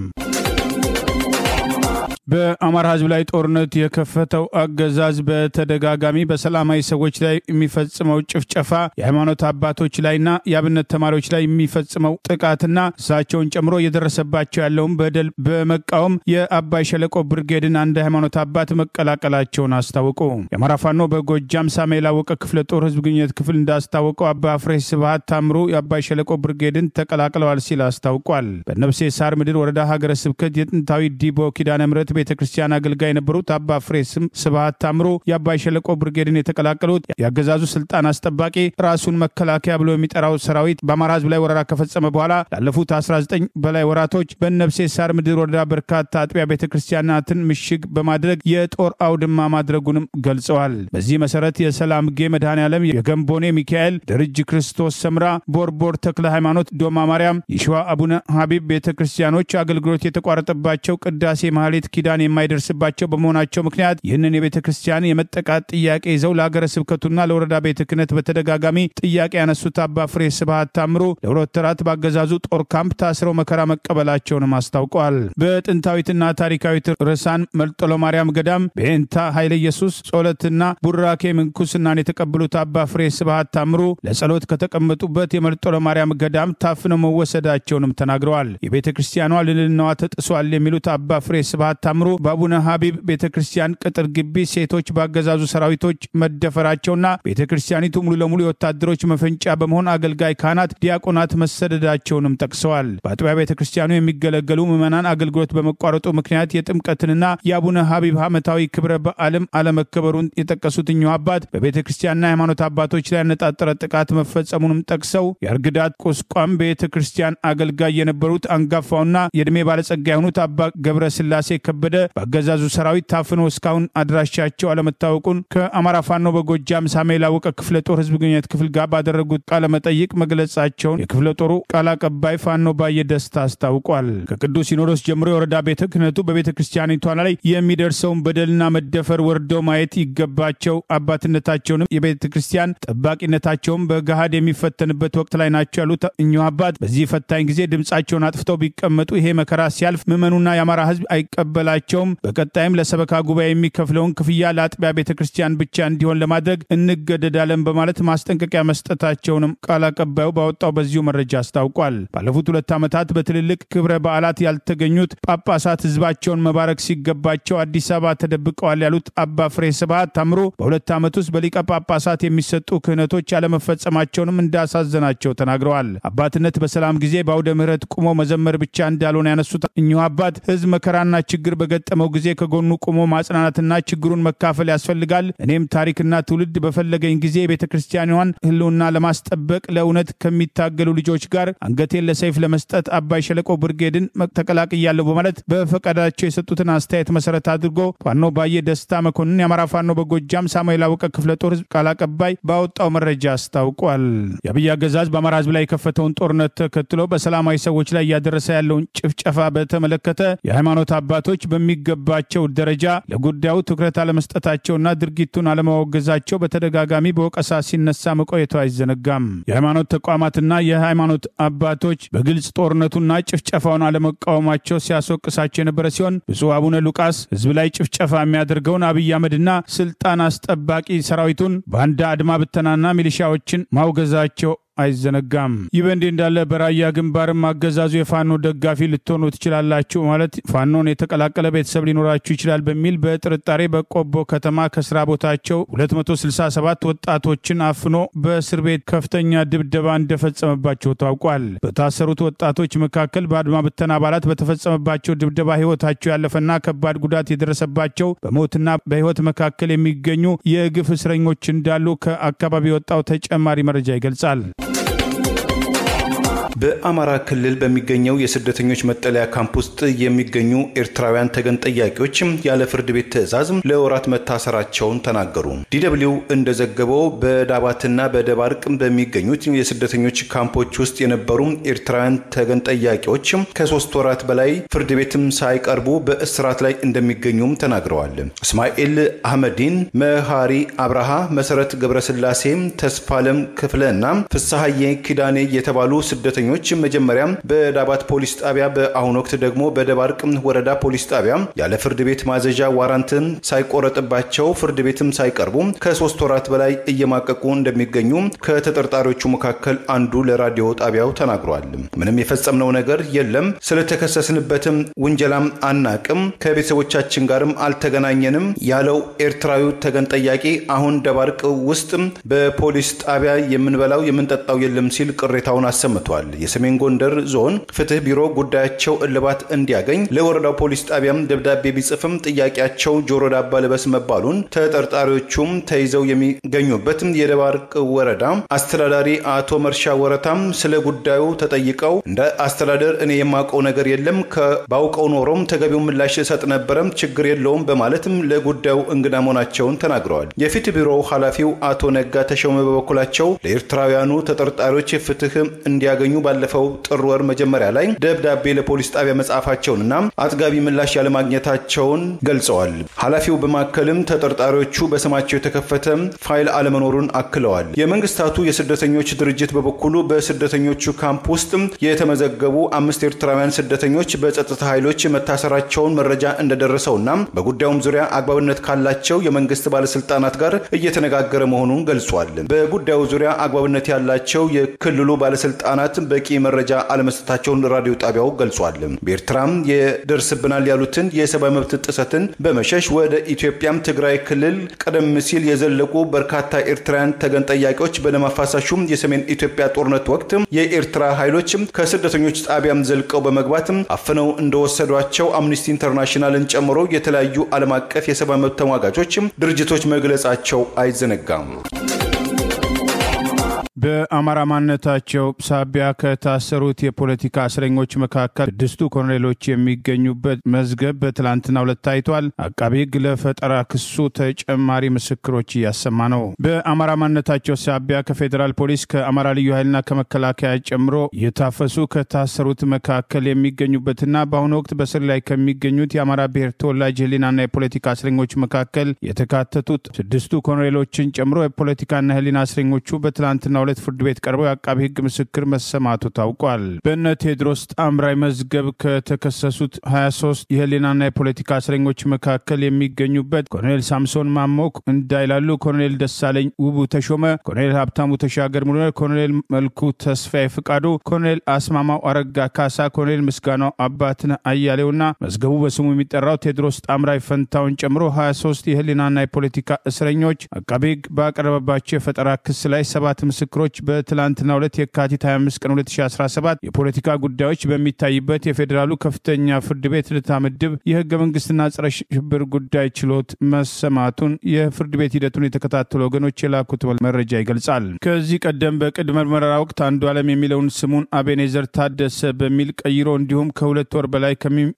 በአማራ ህዝብ ላይ ጦርነት የከፈተው አገዛዝ በተደጋጋሚ በሰላማዊ ሰዎች ላይ የሚፈጽመው ጭፍጨፋ፣ የሃይማኖት አባቶች ላይና የአብነት ተማሪዎች ላይ የሚፈጽመው ጥቃትና እሳቸውን ጨምሮ እየደረሰባቸው ያለውን በደል በመቃወም የአባይ ሸለቆ ብርጌድን አንድ ሃይማኖት አባት መቀላቀላቸውን አስታወቁ። የአማራ ፋኖ በጎጃም ሳሙኤል አወቀ ክፍለ ጦር ህዝብ ግንኙነት ክፍል እንዳስታወቀው አባ ፍሬ ስብሐት ታምሩ የአባይ ሸለቆ ብርጌድን ተቀላቅለዋል ሲል አስታውቋል። በነብሴ ሳር ምድር ወረዳ ሀገረ ስብከት የጥንታዊ ዲቦ ኪዳነ ምሕረት ቤተክርስቲያን አገልጋይ የነበሩት አባ ፍሬ ስብሐት ታምሩ የአባይ ሸለቆ ብርጌድን የተቀላቀሉት ያገዛዙ ስልጣን አስጠባቂ ራሱን መከላከያ ብሎ የሚጠራው ሰራዊት በአማራ ህዝብ ላይ ወረራ ከፈጸመ በኋላ ላለፉት 19 በላይ ወራቶች በነብሴ ሳር ምድር ወረዳ በርካታ አጥቢያ ቤተክርስቲያናትን ምሽግ በማድረግ የጦር አውድማ ማድረጉንም ገልጸዋል። በዚህ መሰረት የሰላም ጌ መድኃኔዓለም፣ የገንቦኔ ሚካኤል፣ ደረጅ ክርስቶስ ሰምራ፣ ቦርቦር ተክለ ሃይማኖት፣ ዶማ ማርያም፣ የሸዋ አቡነ ሀቢብ ቤተክርስቲያኖች አገልግሎት የተቋረጠባቸው ቅዳሴ ማህሌት ኪዳን የማይደርስባቸው በመሆናቸው ምክንያት ይህንን የቤተክርስቲያን የመጠቃት ጥያቄ ይዘው ለሀገረ ስብከቱና ለወረዳ ቤተ ክህነት በተደጋጋሚ ጥያቄ ያነሱት አባ ፍሬ ስብሐት ታምሩ ለሁለት ወራት ባገዛዙ ጦር ካምፕ ታስረው መከራ መቀበላቸውንም አስታውቀዋል። በጥንታዊትና ታሪካዊት ርዕሳን መልጦሎ ማርያም ገዳም በኤንታ ኃይለ ኢየሱስ ጸሎትና ቡራኬ ምንኩስናን የተቀበሉት አባ ፍሬ ስብሐት ታምሩ ለጸሎት ከተቀመጡበት የመልጦሎ ማርያም ገዳም ታፍነው መወሰዳቸውንም ተናግረዋል። የቤተክርስቲያኗ ልዕልናዋ ተጥሷል የሚሉት አባ ፍሬ ስብሐት ታምሩ በአቡነ ሀቢብ ቤተክርስቲያን ቅጥር ግቢ ሴቶች ባገዛዙ ሰራዊቶች መደፈራቸውና ቤተክርስቲያኒቱ ሙሉ ለሙሉ የወታደሮች መፈንጫ በመሆን አገልጋይ ካህናት፣ ዲያቆናት መሰደዳቸውንም ጠቅሰዋል። በአጥቢያ ቤተክርስቲያኑ የሚገለገሉ ምዕመናን አገልግሎት በመቋረጡ ምክንያት የጥምቀትንና የአቡነ ሀቢብ ዓመታዊ ክብረ በዓልም አለመከበሩን የጠቀሱት እኚሁ አባት በቤተክርስቲያንና ሃይማኖት አባቶች ላይ ያነጣጠረ ጥቃት መፈጸሙንም ጠቅሰው የአርግዳት ቁስቋም ቤተክርስቲያን አገልጋይ የነበሩት አንጋፋውና የዕድሜ ባለጸጋ የሆኑት አባ ገብረ ስላሴ ከበደ ከበደ በአገዛዙ ሰራዊት ታፍኖ እስካሁን አድራሻቸው አለመታወቁን ከአማራ ፋኖ በጎጃም ሳሙኤል አወቀ ክፍለ ጦር ህዝብ ግንኙነት ክፍል ጋር ባደረጉት ቃለ መጠይቅ መግለጻቸውን የክፍለ ጦሩ ቃል አቀባይ ፋኖ ባየ ደስታ አስታውቋል። ከቅዱስ ሲኖዶስ ጀምሮ የወረዳ ቤተ ክህነቱ በቤተ ክርስቲያኒቷ ላይ የሚደርሰውን በደልና መደፈር ወርደው ማየት ይገባቸው፣ አባትነታቸውንም የቤተ ክርስቲያን ጠባቂነታቸውን በገሃድ የሚፈተንበት ወቅት ላይ ናቸው ያሉት እኚሁ አባት በዚህ ፈታኝ ጊዜ ድምጻቸውን አጥፍተው ቢቀመጡ ይሄ መከራ ሲያልፍ ምዕመኑና የአማራ ህዝብ አይቀበላቸውም። በቀጣይም ለሰበካ ጉባኤ የሚከፍለውን ክፍያ ለአጥቢያ ቤተ ክርስቲያን ብቻ እንዲሆን ለማድረግ እንገደዳለን በማለት ማስጠንቀቂያ መስጠታቸውንም ቃል አቀባዩ ባወጣው በዚሁ መረጃ አስታውቋል። ባለፉት 2 ዓመታት በትልልቅ ክብረ በዓላት ያልተገኙት ጳጳሳት ህዝባቸውን መባረክ ሲገባቸው አዲስ አበባ ተደብቀዋል ያሉት አባ ፍሬ ስብሐት ታምሮ በ2 ዓመት ውስጥ በሊቀ ጳጳሳት የሚሰጡ ክህነቶች ያለመፈጸማቸውንም እንዳሳዘናቸው ተናግረዋል። አባትነት በሰላም ጊዜ በአውደ ምህረት ቆሞ መዘመር ብቻ እንዳልሆነ ያነሱት እኚሁ አባት ህዝብ መከራና ችግር በገጠመው ጊዜ ከጎኑ ቆሞ ማጽናናትና ችግሩን መካፈል ያስፈልጋል። እኔም ታሪክና ትውልድ በፈለገኝ ጊዜ ቤተክርስቲያኗን ህልውና ለማስጠበቅ ለእውነት ከሚታገሉ ልጆች ጋር አንገቴን ለሰይፍ ለመስጠት አባይ ሸለቆ ብርጌድን ተቀላቅያለሁ በማለት በፈቃዳቸው የሰጡትን አስተያየት መሰረት አድርጎ ፋኖ ባየ ደስታ መኮንን የአማራ ፋኖ በጎጃም ሳሙኤል አወቀ ክፍለ ጦር ህዝብ ቃል አቀባይ ባወጣው መረጃ አስታውቋል። የአብይ አገዛዝ በአማራ ህዝብ ላይ የከፈተውን ጦርነት ተከትሎ በሰላማዊ ሰዎች ላይ እያደረሰ ያለውን ጭፍጨፋ በተመለከተ የሃይማኖት አባቶች በሚገባቸው ደረጃ ለጉዳዩ ትኩረት አለመስጠታቸውና ድርጊቱን አለማወገዛቸው በተደጋጋሚ በወቀሳ ሲነሳ መቆየቱ አይዘነጋም። የሃይማኖት ተቋማትና የሃይማኖት አባቶች በግልጽ ጦርነቱና ጭፍጨፋውን አለመቃወማቸው ሲያስወቅሳቸው የነበረ ሲሆን ብፁዕ አቡነ ሉቃስ ህዝብ ላይ ጭፍጨፋ የሚያደርገውን አብይ አህመድና ስልጣን አስጠባቂ ሰራዊቱን ባንዳ አድማ ብተናና ሚሊሻዎችን ማውገዛቸው አይዘነጋም። ይህ በእንዲህ እንዳለ በራያ ግንባርም አገዛዙ የፋኖ ደጋፊ ልትሆኑ ትችላላችሁ ማለት ፋኖን የተቀላቀለ ቤተሰብ ሊኖራችሁ ይችላል በሚል በጥርጣሬ በቆቦ ከተማ ከስራ ቦታቸው 267 ወጣቶችን አፍኖ በእስር ቤት ከፍተኛ ድብደባ እንደፈጸመባቸው ታውቋል። በታሰሩት ወጣቶች መካከል በአድማ ብተና አባላት በተፈጸመባቸው ድብደባ ህይወታቸው ያለፈና ከባድ ጉዳት የደረሰባቸው በሞትና በህይወት መካከል የሚገኙ የግፍ እስረኞች እንዳሉ ከአካባቢ የወጣው ተጨማሪ መረጃ ይገልጻል። በአማራ ክልል በሚገኘው የስደተኞች መጠለያ ካምፕ ውስጥ የሚገኙ ኤርትራውያን ተገን ጠያቂዎች ያለ ፍርድ ቤት ትዕዛዝ ለወራት መታሰራቸውን ተናገሩ። ዲደብሊው እንደዘገበው በዳባትና በደባርቅ በሚገኙት የስደተኞች ካምፖች ውስጥ የነበሩ ኤርትራውያን ተገን ጠያቂዎች ከ3 ወራት በላይ ፍርድ ቤትም ሳይቀርቡ በእስራት ላይ እንደሚገኙም ተናግረዋል። እስማኤል አህመዲን፣ መሃሪ አብርሃ፣ መሰረት ገብረስላሴ፣ ተስፋለም ክፍለና ፍሳሐዬ ኪዳኔ የተባሉ ስደተኞች መጀመሪያ በዳባት ፖሊስ ጣቢያ በአሁን ወቅት ደግሞ በደባርቅ ወረዳ ፖሊስ ጣቢያ ያለ ፍርድ ቤት ማዘዣ ዋራንትን ሳይቆረጥባቸው ፍርድ ቤትም ሳይቀርቡ ከ3 ወራት በላይ እየማቀቁ እንደሚገኙ ከተጠርጣሪዎቹ መካከል አንዱ ለራዲዮ ጣቢያው ተናግሯል። ምንም የፈጸምነው ነገር የለም፣ ስለተከሰስንበትም ውንጀላም አናቅም፣ ከቤተሰቦቻችን ጋርም አልተገናኘንም ያለው ኤርትራዊው ተገን ጠያቂ አሁን ደባርቅ ውስጥ በፖሊስ ጣቢያ የምንበላው የምንጠጣው የለም ሲል ቅሬታውን አሰምቷል። የሰሜን ጎንደር ዞን ፍትህ ቢሮ ጉዳያቸው እልባት እንዲያገኝ ለወረዳው ፖሊስ ጣቢያም ደብዳቤ ቢጽፍም ጥያቄያቸው ጆሮ ዳባ ልበስ መባሉን ተጠርጣሪዎቹም ተይዘው የሚገኙበት የደባርቅ ወረዳ አስተዳዳሪ አቶ መርሻ ወረታም ስለ ጉዳዩ ተጠይቀው እንደ አስተዳደር እኔ የማውቀው ነገር የለም፣ ባውቀው ኖሮም ተገቢው ምላሽ ሰጥ ነበረም፣ ችግር የለውም በማለትም ለጉዳዩ እንግዳ መሆናቸውን ተናግረዋል። የፍትህ ቢሮው ኃላፊው አቶ ነጋ ተሾመ በበኩላቸው ለኤርትራውያኑ ተጠርጣሪዎች ፍትህ እንዲያገኙ ባለፈው ጥር ወር መጀመሪያ ላይ ደብዳቤ ለፖሊስ ጣቢያ መጻፋቸውንና አጥጋቢ ምላሽ ያለማግኘታቸውን ገልጸዋል። ኃላፊው በማከልም ተጠርጣሪዎቹ በስማቸው የተከፈተ ፋይል አለመኖሩን አክለዋል። የመንግስታቱ የስደተኞች ድርጅት በበኩሉ በስደተኞቹ ካምፕ ውስጥ የተመዘገቡ 5 ኤርትራውያን ስደተኞች በጸጥታ ኃይሎች መታሰራቸውን መረጃ እንደደረሰውና በጉዳዩም ዙሪያ አግባብነት ካላቸው የመንግስት ባለስልጣናት ጋር እየተነጋገረ መሆኑን ገልጿል። በጉዳዩ ዙሪያ አግባብነት ያላቸው የክልሉ ባለስልጣናት በቂ መረጃ አለመስጠታቸውን ራዲዮ ጣቢያው ገልጿል። በኤርትራም የደርስብናል ያሉትን የሰብአዊ መብት ጥሰትን በመሸሽ ወደ ኢትዮጵያም ትግራይ ክልል ቀደም ሲል የዘለቁ በርካታ ኤርትራውያን ተገን ጠያቂዎች በደም አፋሳሹም የሰሜን ኢትዮጵያ ጦርነት ወቅት የኤርትራ ኃይሎች ከስደተኞች ጣቢያም ዘልቀው በመግባት አፍነው እንደወሰዷቸው አምነስቲ ኢንተርናሽናልን ጨምሮ የተለያዩ ዓለም አቀፍ የሰብአዊ መብት ተሟጋቾች ድርጅቶች መግለጻቸው አይዘነጋም። በአማራ ማንነታቸው ሳቢያ ከታሰሩት የፖለቲካ እስረኞች መካከል 6 ኮሎኔሎች የሚገኙበት መዝገብ በትላንትናው ዕለት ታይቷል። አቃቤ ሕግ ለፈጠራ ክሱ ተጨማሪ ምስክሮች እያሰማ ነው። በአማራ ማንነታቸው ሳቢያ ከፌዴራል ፖሊስ ከአማራ ልዩ ኃይልና ከመከላከያ ጨምሮ የታፈሱ ከታሰሩት መካከል የሚገኙበትና በአሁኑ ወቅት በስር ላይ ከሚገኙት የአማራ ብሔር ተወላጅ ህሊናና የፖለቲካ እስረኞች መካከል የተካተቱት 6 ኮሎኔሎችን ጨምሮ የፖለቲካና ህሊና እስረኞቹ በትላንትናው ዕለት ፍርድ ቤት ቀርበው የአቃቤ ሕግ ምስክር መሰማቱ ታውቋል። በእነ ቴዎድሮስ ጣምራይ መዝገብ ከተከሰሱት 23 የህሊናና የፖለቲካ እስረኞች መካከል የሚገኙበት ኮሎኔል ሳምሶን ማሞክ እንዳይላሉ፣ ኮሎኔል ደሳለኝ ውቡ ተሾመ፣ ኮሎኔል ሀብታሙ ተሻገር ሙሉ፣ ኮሎኔል መልኩ ተስፋዬ ፍቃዱ፣ ኮሎኔል አስማማው አረጋ ካሳ፣ ኮሎኔል ምስጋናው አባትነ አያሌውና መዝገቡ በስሙ የሚጠራው ቴዎድሮስ ጣምራይ ፈንታውን ጨምሮ 23 የህሊናና የፖለቲካ እስረኞች አቃቤ ሕግ ባቀረበባቸው የፈጠራ ክስ ላይ 7 ምስክሮች በትላንትናው ዕለት የካቲት 25 ቀን 2017 የፖለቲካ ጉዳዮች በሚታይበት የፌዴራሉ ከፍተኛ ፍርድ ቤት ልደታ ምድብ የህገ መንግስትና ጸረ ሽብር ጉዳይ ችሎት መሰማቱን የፍርድ ቤት ሂደቱን የተከታተሉ ወገኖች የላኩት መረጃ ይገልጻል። ከዚህ ቀደም በቅድመ ምርመራ ወቅት አንዱ ዓለም የሚለውን ስሙን አቤኔዘር ታደሰ በሚል ቀይሮ እንዲሁም ከ2 ወር በላይ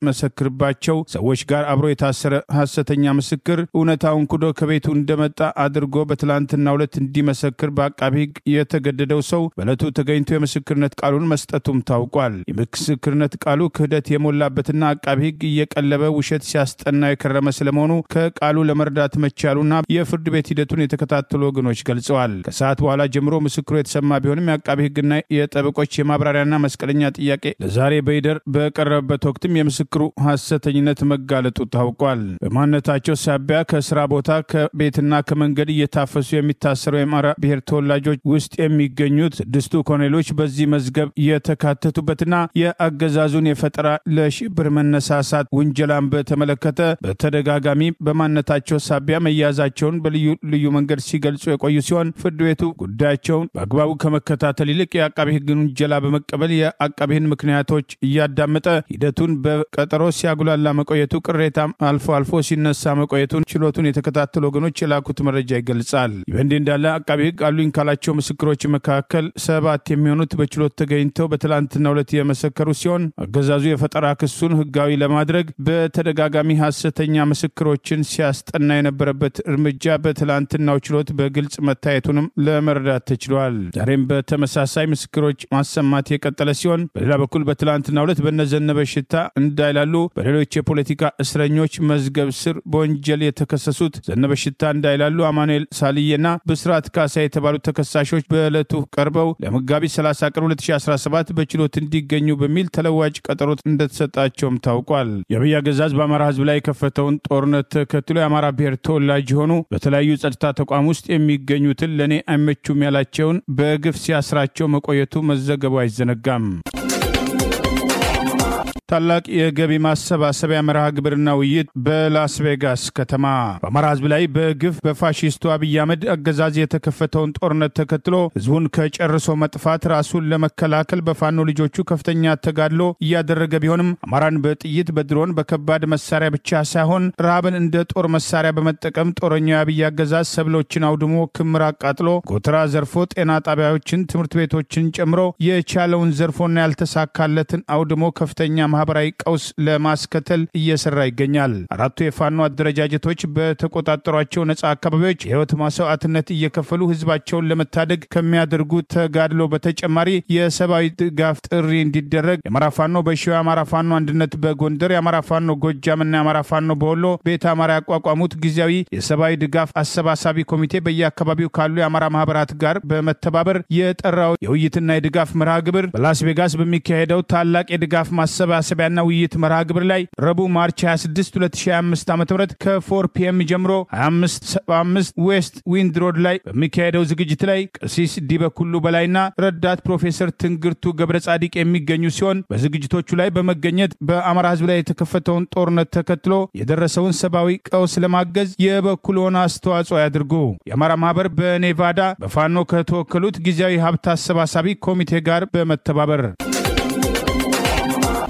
ከሚመሰክርባቸው ሰዎች ጋር አብሮ የታሰረ ሐሰተኛ ምስክር እውነታውን ክዶ ከቤቱ እንደመጣ አድርጎ በትላንትናው ዕለት እንዲመሰክር በአቃቤ ሕግ የተገደደው ሰው በዕለቱ ተገኝቶ የምስክርነት ቃሉን መስጠቱም ታውቋል። የምስክርነት ቃሉ ክህደት የሞላበትና አቃቤ ሕግ እየቀለበ ውሸት ሲያስጠና የከረመ ስለመሆኑ ከቃሉ ለመረዳት መቻሉና የፍርድ ቤት ሂደቱን የተከታተሉ ወገኖች ገልጸዋል። ከሰዓት በኋላ ጀምሮ ምስክሩ የተሰማ ቢሆንም የአቃቤ ሕግና የጠበቆች የማብራሪያና መስቀለኛ ጥያቄ ለዛሬ በይደር በቀረበበት ወቅትም የምስክሩ ሐሰተኝነት መጋለጡ ታውቋል። በማንነታቸው ሳቢያ ከስራ ቦታ ከቤትና ከመንገድ እየታፈሱ የሚታሰሩ የአማራ ብሔር ተወላጆች ውስጥ የሚገኙት 6 ኮሎኔሎች በዚህ መዝገብ የተካተቱበትና የአገዛዙን የፈጠራ ለሽብር መነሳሳት ውንጀላን በተመለከተ በተደጋጋሚ በማንነታቸው ሳቢያ መያዛቸውን በልዩ ልዩ መንገድ ሲገልጹ የቆዩ ሲሆን ፍርድ ቤቱ ጉዳያቸውን በአግባቡ ከመከታተል ይልቅ የአቃቤ ሕግን ውንጀላ በመቀበል የአቃቤ ሕግን ምክንያቶች እያዳመጠ ሂደቱን በቀጠሮ ሲያጉላላ መቆየቱ ቅሬታም አልፎ አልፎ ሲነሳ መቆየቱን ችሎቱን የተከታተሉ ወገኖች የላኩት መረጃ ይገልጻል። ይህ እንዳለ አቃቤ ሕግ አሉኝ ካላቸው ምስክሮች መካከል 7 የሚሆኑት በችሎት ተገኝተው በትላንትናው ዕለት የመሰከሩ ሲሆን አገዛዙ የፈጠራ ክሱን ህጋዊ ለማድረግ በተደጋጋሚ ሐሰተኛ ምስክሮችን ሲያስጠና የነበረበት እርምጃ በትላንትናው ችሎት በግልጽ መታየቱንም ለመረዳት ተችሏል። ዛሬም በተመሳሳይ ምስክሮች ማሰማት የቀጠለ ሲሆን በሌላ በኩል በትላንትናው ዕለት በነዘነበ ሽታ እንዳይላሉ በሌሎች የፖለቲካ እስረኞች መዝገብ ስር በወንጀል የተከሰሱት ዘነበ ሽታ እንዳይላሉ፣ አማኑኤል ሳልዬና ብስራት ካሳ የተባሉ ተከሳሾች በዕለቱ ቀርበው ለመጋቢት 30 ቀን 2017 በችሎት እንዲገኙ በሚል ተለዋጭ ቀጠሮ እንደተሰጣቸውም ታውቋል። የአብይ አገዛዝ በአማራ ህዝብ ላይ የከፈተውን ጦርነት ተከትሎ የአማራ ብሔር ተወላጅ የሆኑ በተለያዩ ጸጥታ ተቋም ውስጥ የሚገኙትን ለኔ አይመቹም ያላቸውን በግፍ ሲያስራቸው መቆየቱ መዘገቡ አይዘነጋም። ታላቅ የገቢ ማሰባሰቢያ መርሃ ግብርና ውይይት በላስ ቬጋስ ከተማ በአማራ ህዝብ ላይ በግፍ በፋሺስቱ አብይ አህመድ አገዛዝ የተከፈተውን ጦርነት ተከትሎ ህዝቡን ከጨርሶ መጥፋት ራሱን ለመከላከል በፋኖ ልጆቹ ከፍተኛ ተጋድሎ እያደረገ ቢሆንም አማራን በጥይት በድሮን በከባድ መሳሪያ ብቻ ሳይሆን ረሃብን እንደ ጦር መሳሪያ በመጠቀም ጦረኛው የአብይ አገዛዝ ሰብሎችን አውድሞ ክምር አቃጥሎ ጎተራ ዘርፎ ጤና ጣቢያዎችን ትምህርት ቤቶችን ጨምሮ የቻለውን ዘርፎና ያልተሳካለትን አውድሞ ከፍተኛ ማህበራዊ ቀውስ ለማስከተል እየሰራ ይገኛል። 4ቱ የፋኖ አደረጃጀቶች በተቆጣጠሯቸው ነጻ አካባቢዎች የህይወት መስዋዕትነት እየከፈሉ ህዝባቸውን ለመታደግ ከሚያደርጉት ተጋድሎ በተጨማሪ የሰብአዊ ድጋፍ ጥሪ እንዲደረግ የአማራ ፋኖ በሸዋ፣ የአማራ ፋኖ አንድነት በጎንደር፣ የአማራ ፋኖ ጎጃምና የአማራ ፋኖ በወሎ ቤተ አማራ ያቋቋሙት ጊዜያዊ የሰብአዊ ድጋፍ አሰባሳቢ ኮሚቴ በየአካባቢው ካሉ የአማራ ማህበራት ጋር በመተባበር የጠራው የውይይትና የድጋፍ መርሃ ግብር በላስ ቬጋስ በሚካሄደው ታላቅ የድጋፍ ማሰባሰቢያና ውይይት መርሃ ግብር ላይ ረቡዕ ማርች 26 2025 ዓ.ም ከ4 ፒኤም ጀምሮ 2575 ዌስት ዊንድ ሮድ ላይ በሚካሄደው ዝግጅት ላይ ቀሲስ ዲበኩሉ በላይና ረዳት ፕሮፌሰር ትንግርቱ ገብረ ጻዲቅ የሚገኙ ሲሆን በዝግጅቶቹ ላይ በመገኘት በአማራ ህዝብ ላይ የተከፈተውን ጦርነት ተከትሎ የደረሰውን ሰብአዊ ቀውስ ለማገዝ የበኩልዎን አስተዋጽኦ ያድርጉ። የአማራ ማህበር በኔቫዳ በፋኖ ከተወከሉት ጊዜያዊ ሀብት አሰባሳቢ ኮሚቴ ጋር በመተባበር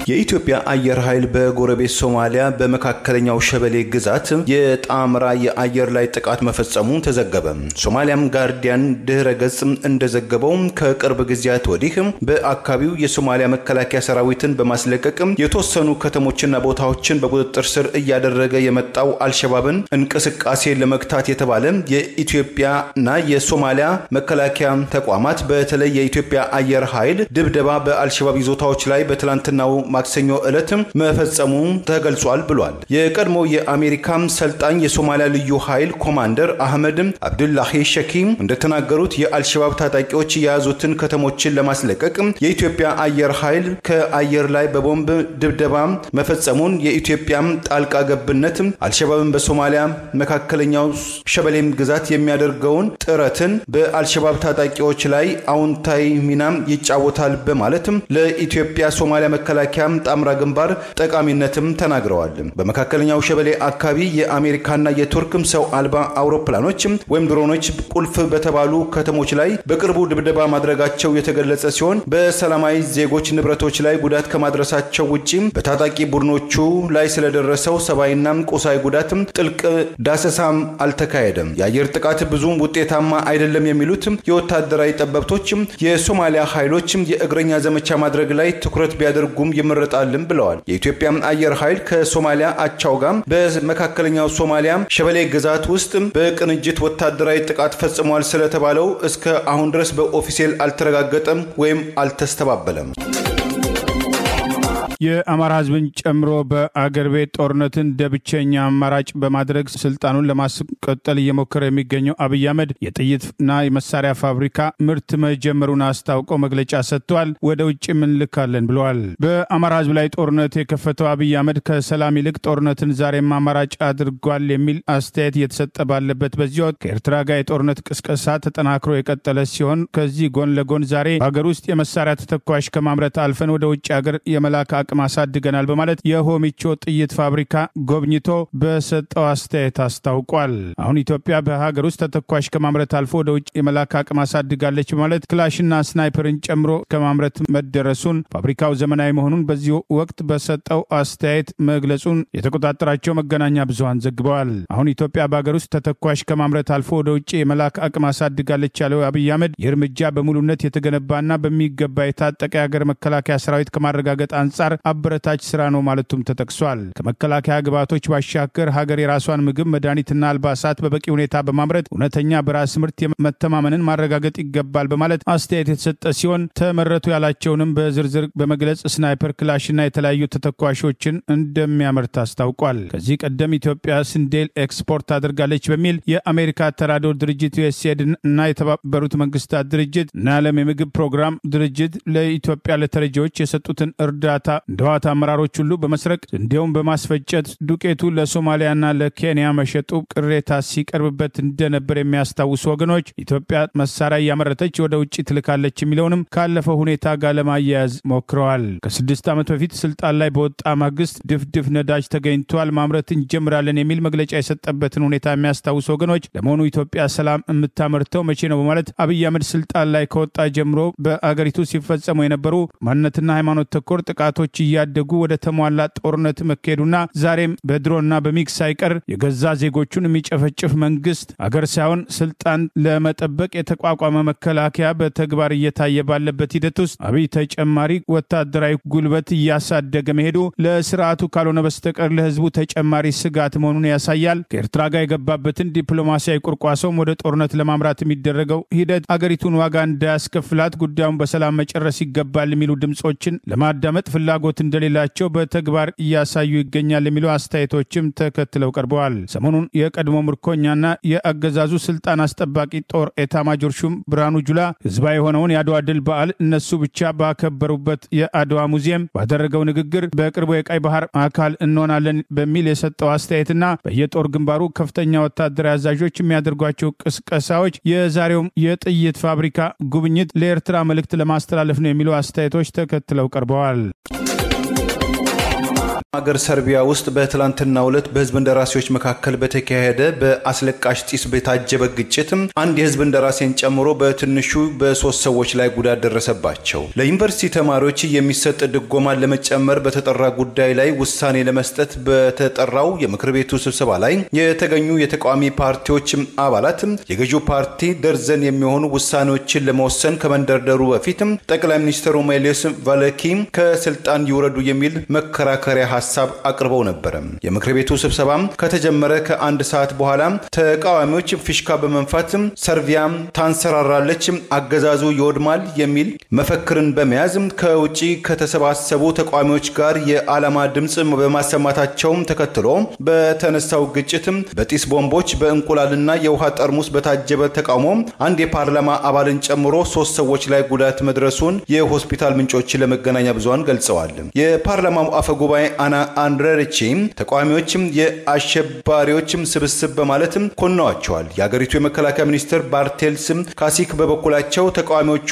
የኢትዮጵያ አየር ኃይል በጎረቤት ሶማሊያ በመካከለኛው ሸበሌ ግዛት የጣምራ የአየር ላይ ጥቃት መፈጸሙ ተዘገበ። ሶማሊያም ጋርዲያን ድህረ ገጽ እንደዘገበው ከቅርብ ጊዜያት ወዲህ በአካባቢው የሶማሊያ መከላከያ ሰራዊትን በማስለቀቅ የተወሰኑ ከተሞችና ቦታዎችን በቁጥጥር ስር እያደረገ የመጣው አልሸባብን እንቅስቃሴ ለመግታት የተባለ የኢትዮጵያና የሶማሊያ መከላከያ ተቋማት በተለይ የኢትዮጵያ አየር ኃይል ድብደባ በአልሸባብ ይዞታዎች ላይ በትላንትናው ማክሰኞ ዕለት መፈጸሙ ተገልጿል ብሏል። የቀድሞ የአሜሪካ ሰልጣኝ የሶማሊያ ልዩ ኃይል ኮማንደር አህመድ አብዱላሂ ሸኪም እንደተናገሩት የአልሸባብ ታጣቂዎች የያዙትን ከተሞችን ለማስለቀቅ የኢትዮጵያ አየር ኃይል ከአየር ላይ በቦምብ ድብደባ መፈጸሙን የኢትዮጵያ ጣልቃ ገብነት አልሸባብን በሶማሊያ መካከለኛው ሸበሌም ግዛት የሚያደርገውን ጥረትን በአልሸባብ ታጣቂዎች ላይ አውንታይ ሚናም ይጫወታል በማለት ለኢትዮጵያ ሶማሊያ መከላከያ ጣምራ ግንባር ጠቃሚነትም ተናግረዋል። በመካከለኛው ሸበሌ አካባቢ የአሜሪካና የቱርክም ሰው አልባ አውሮፕላኖች ወይም ድሮኖች ቁልፍ በተባሉ ከተሞች ላይ በቅርቡ ድብደባ ማድረጋቸው የተገለጸ ሲሆን በሰላማዊ ዜጎች ንብረቶች ላይ ጉዳት ከማድረሳቸው ውጪ በታጣቂ ቡድኖቹ ላይ ስለደረሰው ሰብአዊና ቁሳዊ ጉዳት ጥልቅ ዳሰሳም አልተካሄደም። የአየር ጥቃት ብዙም ውጤታማ አይደለም የሚሉት የወታደራዊ ጠበብቶች የሶማሊያ ኃይሎች የእግረኛ ዘመቻ ማድረግ ላይ ትኩረት ቢያደርጉም ይመረጣልም ብለዋል። የኢትዮጵያ አየር ኃይል ከሶማሊያ አቻው ጋር በመካከለኛው ሶማሊያ ሸበሌ ግዛት ውስጥ በቅንጅት ወታደራዊ ጥቃት ፈጽሟል ስለተባለው እስከ አሁን ድረስ በኦፊሴል አልተረጋገጠም ወይም አልተስተባበለም። የአማራ ህዝብን ጨምሮ በአገር ቤት ጦርነትን ደብቸኛ አማራጭ በማድረግ ስልጣኑን ለማስቀጠል እየሞከረ የሚገኘው አብይ አህመድ የጥይትና የመሳሪያ ፋብሪካ ምርት መጀመሩን አስታውቆ መግለጫ ሰጥቷል። ወደ ውጭ እንልካለን ብለዋል። በአማራ ህዝብ ላይ ጦርነት የከፈተው አብይ አህመድ ከሰላም ይልቅ ጦርነትን ዛሬም አማራጭ አድርጓል የሚል አስተያየት እየተሰጠ ባለበት በዚህ ወቅት ከኤርትራ ጋር የጦርነት ቅስቀሳ ተጠናክሮ የቀጠለ ሲሆን ከዚህ ጎን ለጎን ዛሬ በሀገር ውስጥ የመሳሪያ ተተኳሽ ከማምረት አልፈን ወደ ውጭ ሀገር የመላክ ማሳድገናል በማለት የሆሚቾ ጥይት ፋብሪካ ጎብኝቶ በሰጠው አስተያየት አስታውቋል። አሁን ኢትዮጵያ በሀገር ውስጥ ተተኳሽ ከማምረት አልፎ ወደ ውጭ የመላክ አቅም አሳድጋለች ማለት ክላሽና ስናይፐርን ጨምሮ ከማምረት መደረሱን ፋብሪካው ዘመናዊ መሆኑን በዚህ ወቅት በሰጠው አስተያየት መግለጹን የተቆጣጠራቸው መገናኛ ብዙሃን ዘግበዋል። አሁን ኢትዮጵያ በሀገር ውስጥ ተተኳሽ ከማምረት አልፎ ወደ ውጭ የመላክ አቅም አሳድጋለች ያለው አብይ አህመድ የእርምጃ በሙሉነት የተገነባና በሚገባ የታጠቀ የሀገር መከላከያ ሰራዊት ከማረጋገጥ አንጻር አበረታች ስራ ነው ማለቱም ተጠቅሷል። ከመከላከያ ግብዓቶች ባሻገር ሀገር የራሷን ምግብ፣ መድኃኒትና አልባሳት በበቂ ሁኔታ በማምረት እውነተኛ በራስ ምርት መተማመንን ማረጋገጥ ይገባል በማለት አስተያየት የተሰጠ ሲሆን ተመረቱ ያላቸውንም በዝርዝር በመግለጽ ስናይፐር፣ ክላሽና የተለያዩ ተተኳሾችን እንደሚያመርት አስታውቋል። ከዚህ ቀደም ኢትዮጵያ ስንዴል ኤክስፖርት አድርጋለች በሚል የአሜሪካ ተራድኦ ድርጅት ዩኤስኤድ እና የተባበሩት መንግስታት ድርጅት እና የዓለም የምግብ ፕሮግራም ድርጅት ለኢትዮጵያ ለተረጂዎች የሰጡትን እርዳታ እንደዋት አመራሮች ሁሉ በመስረቅ እንዲሁም በማስፈጨት ዱቄቱ ለሶማሊያና ለኬንያ መሸጡ ቅሬታ ሲቀርብበት እንደነበር የሚያስታውሱ ወገኖች ኢትዮጵያ መሳሪያ ያመረተች ወደ ውጭ ትልካለች የሚለውንም ካለፈው ሁኔታ ጋር ለማያያዝ ሞክረዋል። ከ6 ዓመት በፊት ስልጣን ላይ በወጣ ማግስት ድፍድፍ ነዳጅ ተገኝቷል፣ ማምረት እንጀምራለን የሚል መግለጫ የሰጠበትን ሁኔታ የሚያስታውሱ ወገኖች ለመሆኑ ኢትዮጵያ ሰላም የምታመርተው መቼ ነው በማለት አብይ አህመድ ስልጣን ላይ ከወጣ ጀምሮ በአገሪቱ ሲፈጸሙ የነበሩ ማንነትና ሃይማኖት ተኮር ጥቃቶች እያደጉ ወደ ተሟላ ጦርነት መከዱና ዛሬም በድሮና በሚክስ ሳይቀር የገዛ ዜጎቹን የሚጨፈጭፍ መንግስት አገር ሳይሆን ስልጣን ለመጠበቅ የተቋቋመ መከላከያ በተግባር እየታየ ባለበት ሂደት ውስጥ አብይ ተጨማሪ ወታደራዊ ጉልበት እያሳደገ መሄዱ ለስርዓቱ ካልሆነ በስተቀር ለህዝቡ ተጨማሪ ስጋት መሆኑን ያሳያል። ከኤርትራ ጋር የገባበትን ዲፕሎማሲያዊ ቁርቋሶም ወደ ጦርነት ለማምራት የሚደረገው ሂደት አገሪቱን ዋጋ እንዳያስከፍላት ጉዳዩን በሰላም መጨረስ ይገባል የሚሉ ድምጾችን ለማዳመጥ ፍላጎት እንደሌላቸው በተግባር እያሳዩ ይገኛል የሚሉ አስተያየቶችም ተከትለው ቀርበዋል። ሰሞኑን የቀድሞ ምርኮኛና የአገዛዙ ስልጣን አስጠባቂ ጦር ኤታማጆር ሹም ብርሃኑ ጁላ ህዝባዊ የሆነውን የአድዋ ድል በዓል እነሱ ብቻ ባከበሩበት የአድዋ ሙዚየም ባደረገው ንግግር በቅርቡ የቀይ ባህር አካል እንሆናለን በሚል የሰጠው አስተያየትና በየጦር ግንባሩ ከፍተኛ ወታደራዊ አዛዦች የሚያደርጓቸው ቅስቀሳዎች የዛሬው የጥይት ፋብሪካ ጉብኝት ለኤርትራ መልእክት ለማስተላለፍ ነው የሚሉ አስተያየቶች ተከትለው ቀርበዋል። ሀገር ሰርቢያ ውስጥ በትላንትናው ዕለት በህዝብ እንደራሴዎች መካከል በተካሄደ በአስለቃሽ ጢስ በታጀበ ግጭት አንድ የህዝብ እንደራሴን ጨምሮ በትንሹ በ3 ሰዎች ላይ ጉዳት ደረሰባቸው። ለዩኒቨርሲቲ ተማሪዎች የሚሰጥ ድጎማን ለመጨመር በተጠራ ጉዳይ ላይ ውሳኔ ለመስጠት በተጠራው የምክር ቤቱ ስብሰባ ላይ የተገኙ የተቃዋሚ ፓርቲዎች አባላት የገዢው ፓርቲ ደርዘን የሚሆኑ ውሳኔዎችን ለመወሰን ከመንደርደሩ በፊት ጠቅላይ ሚኒስትሩ ሜሎስ ቫለኪ ከስልጣን ይውረዱ የሚል መከራከሪያ ሐሳብ አቅርበው ነበር። የምክር ቤቱ ስብሰባ ከተጀመረ ከአንድ ሰዓት በኋላ ተቃዋሚዎች ፊሽካ በመንፋት ሰርቢያ ታንሰራራለች፣ አገዛዙ ይወድማል የሚል መፈክርን በመያዝ ከውጪ ከተሰባሰቡ ተቃዋሚዎች ጋር የዓላማ ድምጽ በማሰማታቸው ተከትሎ በተነሳው ግጭት በጢስ ቦምቦች በእንቁላልና የውሃ ጠርሙስ በታጀበ ተቃውሞ አንድ የፓርላማ አባልን ጨምሮ 3 ሰዎች ላይ ጉዳት መድረሱን የሆስፒታል ምንጮች ለመገናኛ ብዙሃን ገልጸዋል። የፓርላማው አፈጉባኤ አንድሬሪቺ ተቃዋሚዎችም የአሸባሪዎችም ስብስብ በማለትም ኮንነዋቸዋል። የሀገሪቱ የመከላከያ ሚኒስትር ባርቴልስ ካሲክ በበኩላቸው ተቃዋሚዎቹ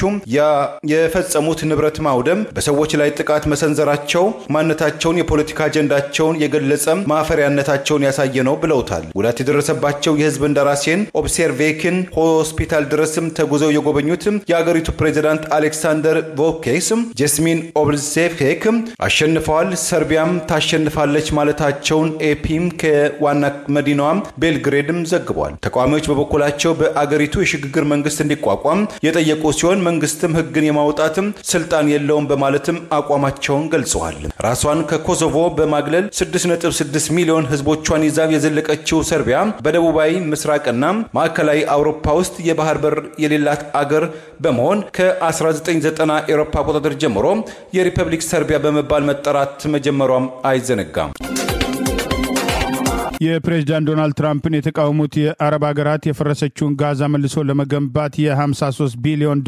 የፈጸሙት ንብረት ማውደም፣ በሰዎች ላይ ጥቃት መሰንዘራቸው ማንነታቸውን የፖለቲካ አጀንዳቸውን የገለጸ ማፈሪያነታቸውን ያሳየ ነው ብለውታል። ጉዳት የደረሰባቸው የህዝብ እንደራሴን ኦብሴርቬክን ሆስፒታል ድረስም ተጉዘው የጎበኙት የሀገሪቱ ፕሬዝዳንት አሌክሳንደር ቮኬስ ጀስሚን ኦብልሴፌክ አሸንፈዋል፣ ሰርቢያም ታሸንፋለች ማለታቸውን ኤፒም ከዋና መዲናዋ ቤልግሬድም ዘግቧል። ተቃዋሚዎች በበኩላቸው በአገሪቱ የሽግግር መንግስት እንዲቋቋም የጠየቁ ሲሆን መንግስትም ህግን የማውጣትም ስልጣን የለውም በማለትም አቋማቸውን ገልጸዋል። ራሷን ከኮሶቮ በማግለል 6.6 ሚሊዮን ህዝቦቿን ይዛ የዘለቀችው ሰርቢያ በደቡባዊ ምስራቅና ማዕከላዊ አውሮፓ ውስጥ የባህር በር የሌላት አገር በመሆን ከ1990 አውሮፓ አቆጣጠር ጀምሮ የሪፐብሊክ ሰርቢያ በመባል መጠራት መጀመሯም አይዘነጋም። የፕሬዝዳንት ዶናልድ ትራምፕን የተቃወሙት የአረብ ሀገራት የፈረሰችውን ጋዛ መልሶ ለመገንባት የ$53 ቢሊዮን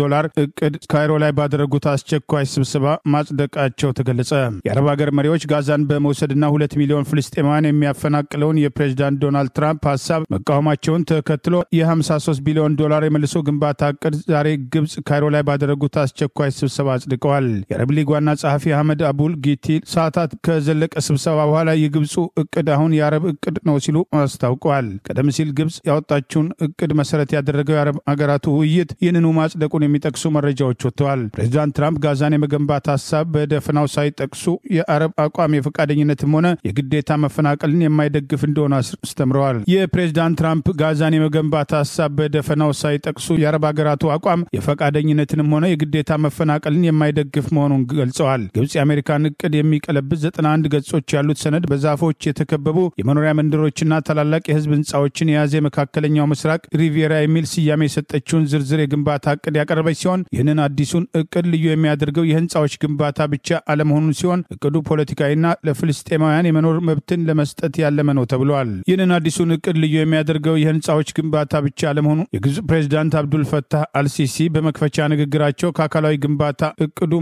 እቅድ ካይሮ ላይ ባደረጉት አስቸኳይ ስብሰባ ማጽደቃቸው ተገለጸ። የአረብ ሀገር መሪዎች ጋዛን በመውሰድና 2 ሚሊዮን ፍልስጤማውያን የሚያፈናቅለውን የፕሬዝዳንት ዶናልድ ትራምፕ ሀሳብ መቃወማቸውን ተከትሎ የ$53 ቢሊዮን የመልሶ ግንባታ እቅድ ዛሬ ግብጽ ካይሮ ላይ ባደረጉት አስቸኳይ ስብሰባ አጽድቀዋል። የአረብ ሊግ ዋና ጸሐፊ አህመድ አቡል ጊቲ ሰዓታት ከዘለቀ ስብሰባ በኋላ የግብፁ እቅድ አሁን የአረብ እቅድ ነው ሲሉ አስታውቀዋል። ቀደም ሲል ግብጽ ያወጣችውን እቅድ መሰረት ያደረገው የአረብ ሀገራቱ ውይይት ይህንኑ ማጽደቁን የሚጠቅሱ መረጃዎች ወጥተዋል። ፕሬዝዳንት ትራምፕ ጋዛን የመገንባት ሀሳብ በደፈናው ሳይጠቅሱ የአረብ አቋም የፈቃደኝነትም ሆነ የግዴታ መፈናቀልን የማይደግፍ እንደሆነ አስተምረዋል። የፕሬዝዳንት ትራምፕ ጋዛን የመገንባት ሀሳብ በደፈናው ሳይጠቅሱ የአረብ ሀገራቱ አቋም የፈቃደኝነትንም ሆነ የግዴታ መፈናቀልን የማይደግፍ መሆኑን ገልጸዋል። ግብጽ የአሜሪካን እቅድ የሚቀለብስ 91 ገጾች ያሉት ሰነድ በዛፎች የተከበቡ የመኖሪያ መንደሮችና ታላላቅ የህዝብ ህንጻዎችን የያዘ መካከለኛው ምስራቅ ሪቪየራ የሚል ስያሜ የሰጠችውን ዝርዝር የግንባታ እቅድ ያቀረበች ሲሆን ይህንን አዲሱን እቅድ ልዩ የሚያደርገው የህንጻዎች ግንባታ ብቻ አለመሆኑን ሲሆን እቅዱ ፖለቲካዊና ለፍልስጤማውያን የመኖር መብትን ለመስጠት ያለመ ነው ተብሏል። ይህንን አዲሱን እቅድ ልዩ የሚያደርገው የህንጻዎች ግንባታ ብቻ አለመሆኑ የግብጽ ፕሬዝዳንት አብዱል ፈታህ አልሲሲ በመክፈቻ ንግግራቸው ከአካላዊ ግንባታ እቅዱ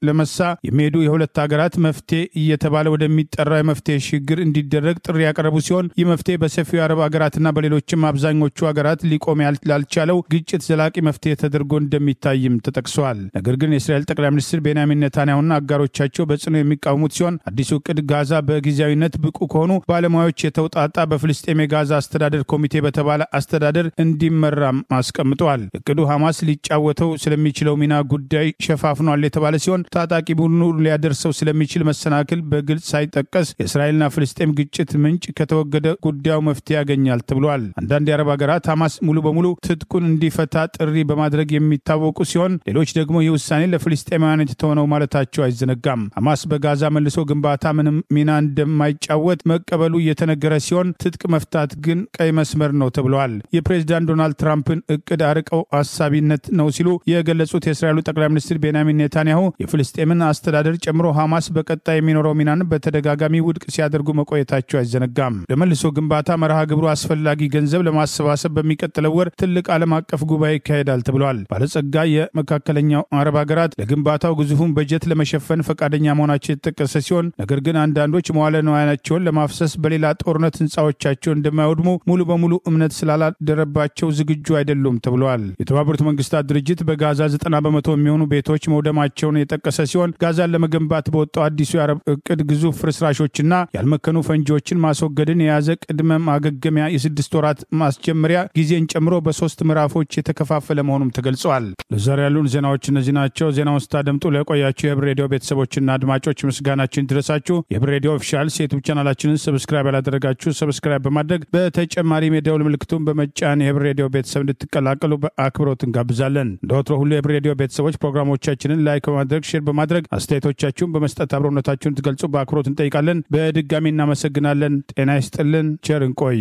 ለመሳ የሚሄዱ የሁለት ሀገራት መፍትሄ እየተባለ ወደሚጠራው የመፍትሄ ሽግግር እንዲደረግ ጥሪ ያቀረቡ ሲሆን ይህ መፍትሄ በሰፊው የአረብ ሀገራትና በሌሎችም አብዛኞቹ ሀገራት ሊቆም ያልቻለው ግጭት ዘላቂ መፍትሄ ተደርጎ እንደሚታይም ተጠቅሷል። ነገር ግን የእስራኤል ጠቅላይ ሚኒስትር ቤንያሚን ኔታንያሁና አጋሮቻቸው በጽኑ የሚቃወሙት ሲሆን አዲሱ እቅድ ጋዛ በጊዜያዊነት ብቁ ከሆኑ ባለሙያዎች የተውጣጣ በፍልስጤም የጋዛ አስተዳደር ኮሚቴ በተባለ አስተዳደር እንዲመራም አስቀምጠዋል። እቅዱ ሐማስ ሊጫወተው ስለሚችለው ሚና ጉዳይ ሸፋፍኗል የተባለ ሲሆን ታጣቂ ቡድኑ ሊያደርሰው ስለሚችል መሰናክል በግልጽ ሳይጠቀስ የእስራኤልና ፍልስጤም ግጭት ምንጭ ከተወገደ ጉዳዩ መፍትሄ ያገኛል ተብሏል። አንዳንድ የአረብ ሀገራት ሐማስ ሙሉ በሙሉ ትጥቁን እንዲፈታ ጥሪ በማድረግ የሚታወቁ ሲሆን ሌሎች ደግሞ ይህ ውሳኔ ለፍልስጤማውያን የተተወነው ማለታቸው አይዘነጋም። ሐማስ በጋዛ መልሶ ግንባታ ምንም ሚና እንደማይጫወት መቀበሉ እየተነገረ ሲሆን ትጥቅ መፍታት ግን ቀይ መስመር ነው ተብሏል። የፕሬዝዳንት ዶናልድ ትራምፕን እቅድ አርቀው አሳቢነት ነው ሲሉ የገለጹት የእስራኤሉ ጠቅላይ ሚኒስትር ቤንያሚን ኔታንያሁ የፍልስጤምን አስተዳደር ጨምሮ ሐማስ በቀጣይ የሚኖረው ሚናን በተደጋጋሚ ውድቅ ሲያደርጉ መቆየታቸው አይዘነጋም። ለመልሶ ግንባታ መርሃ ግብሩ አስፈላጊ ገንዘብ ለማሰባሰብ በሚቀጥለው ወር ትልቅ ዓለም አቀፍ ጉባኤ ይካሄዳል ተብሏል። ባለጸጋ የመካከለኛው አረብ ሀገራት ለግንባታው ግዙፉን በጀት ለመሸፈን ፈቃደኛ መሆናቸው የተጠቀሰ ሲሆን ነገር ግን አንዳንዶች መዋለ ንዋያቸውን ለማፍሰስ በሌላ ጦርነት ህንፃዎቻቸውን እንደማይወድሙ ሙሉ በሙሉ እምነት ስላላደረባቸው ዝግጁ አይደሉም ተብሏል። የተባበሩት መንግስታት ድርጅት በጋዛ 90% የሚሆኑ ቤቶች መውደማቸውን የጠቀሰ ሲሆን ጋዛን ለመገንባት በወጣው አዲሱ የአረብ እቅድ ግዙፍ ፍርስራሾችና ያልመከኑ ፈንጂዎችን ማስወገድን የያዘ ቅድመ ማገገሚያ የ6 ወራት ማስጀመሪያ ጊዜን ጨምሮ በ3 ምዕራፎች የተከፋፈለ መሆኑም ተገልጿል። ለዛሬ ያሉን ዜናዎች እነዚህ ናቸው። ዜናውን ስታደምጡ ለቆያችሁ የህብር ሬዲዮ ቤተሰቦችና አድማጮች ምስጋናችን ይድረሳችሁ። የህብር ሬዲዮ ኦፊሻል ዩቲዩብ ቻናላችንን ሰብስክራይብ ያላደረጋችሁ ሰብስክራይብ በማድረግ በተጨማሪም የደውል ምልክቱን በመጫን የህብር ሬዲዮ ቤተሰብ እንድትቀላቀሉ በአክብሮት እንጋብዛለን። እንደወትሮ ሁሉ የህብር ሬዲዮ ቤተሰቦች ፕሮግራሞቻችንን ላይክ በማድረግ ሼር በማድረግ አስተያየቶቻችሁን በመስጠት አብሮነታችሁን ትገልጹ በአክብሮት እንጠይቃለን። በድጋሚ እናመሰግናለን። ጤና ይስጥልን። ቸር እንቆይ።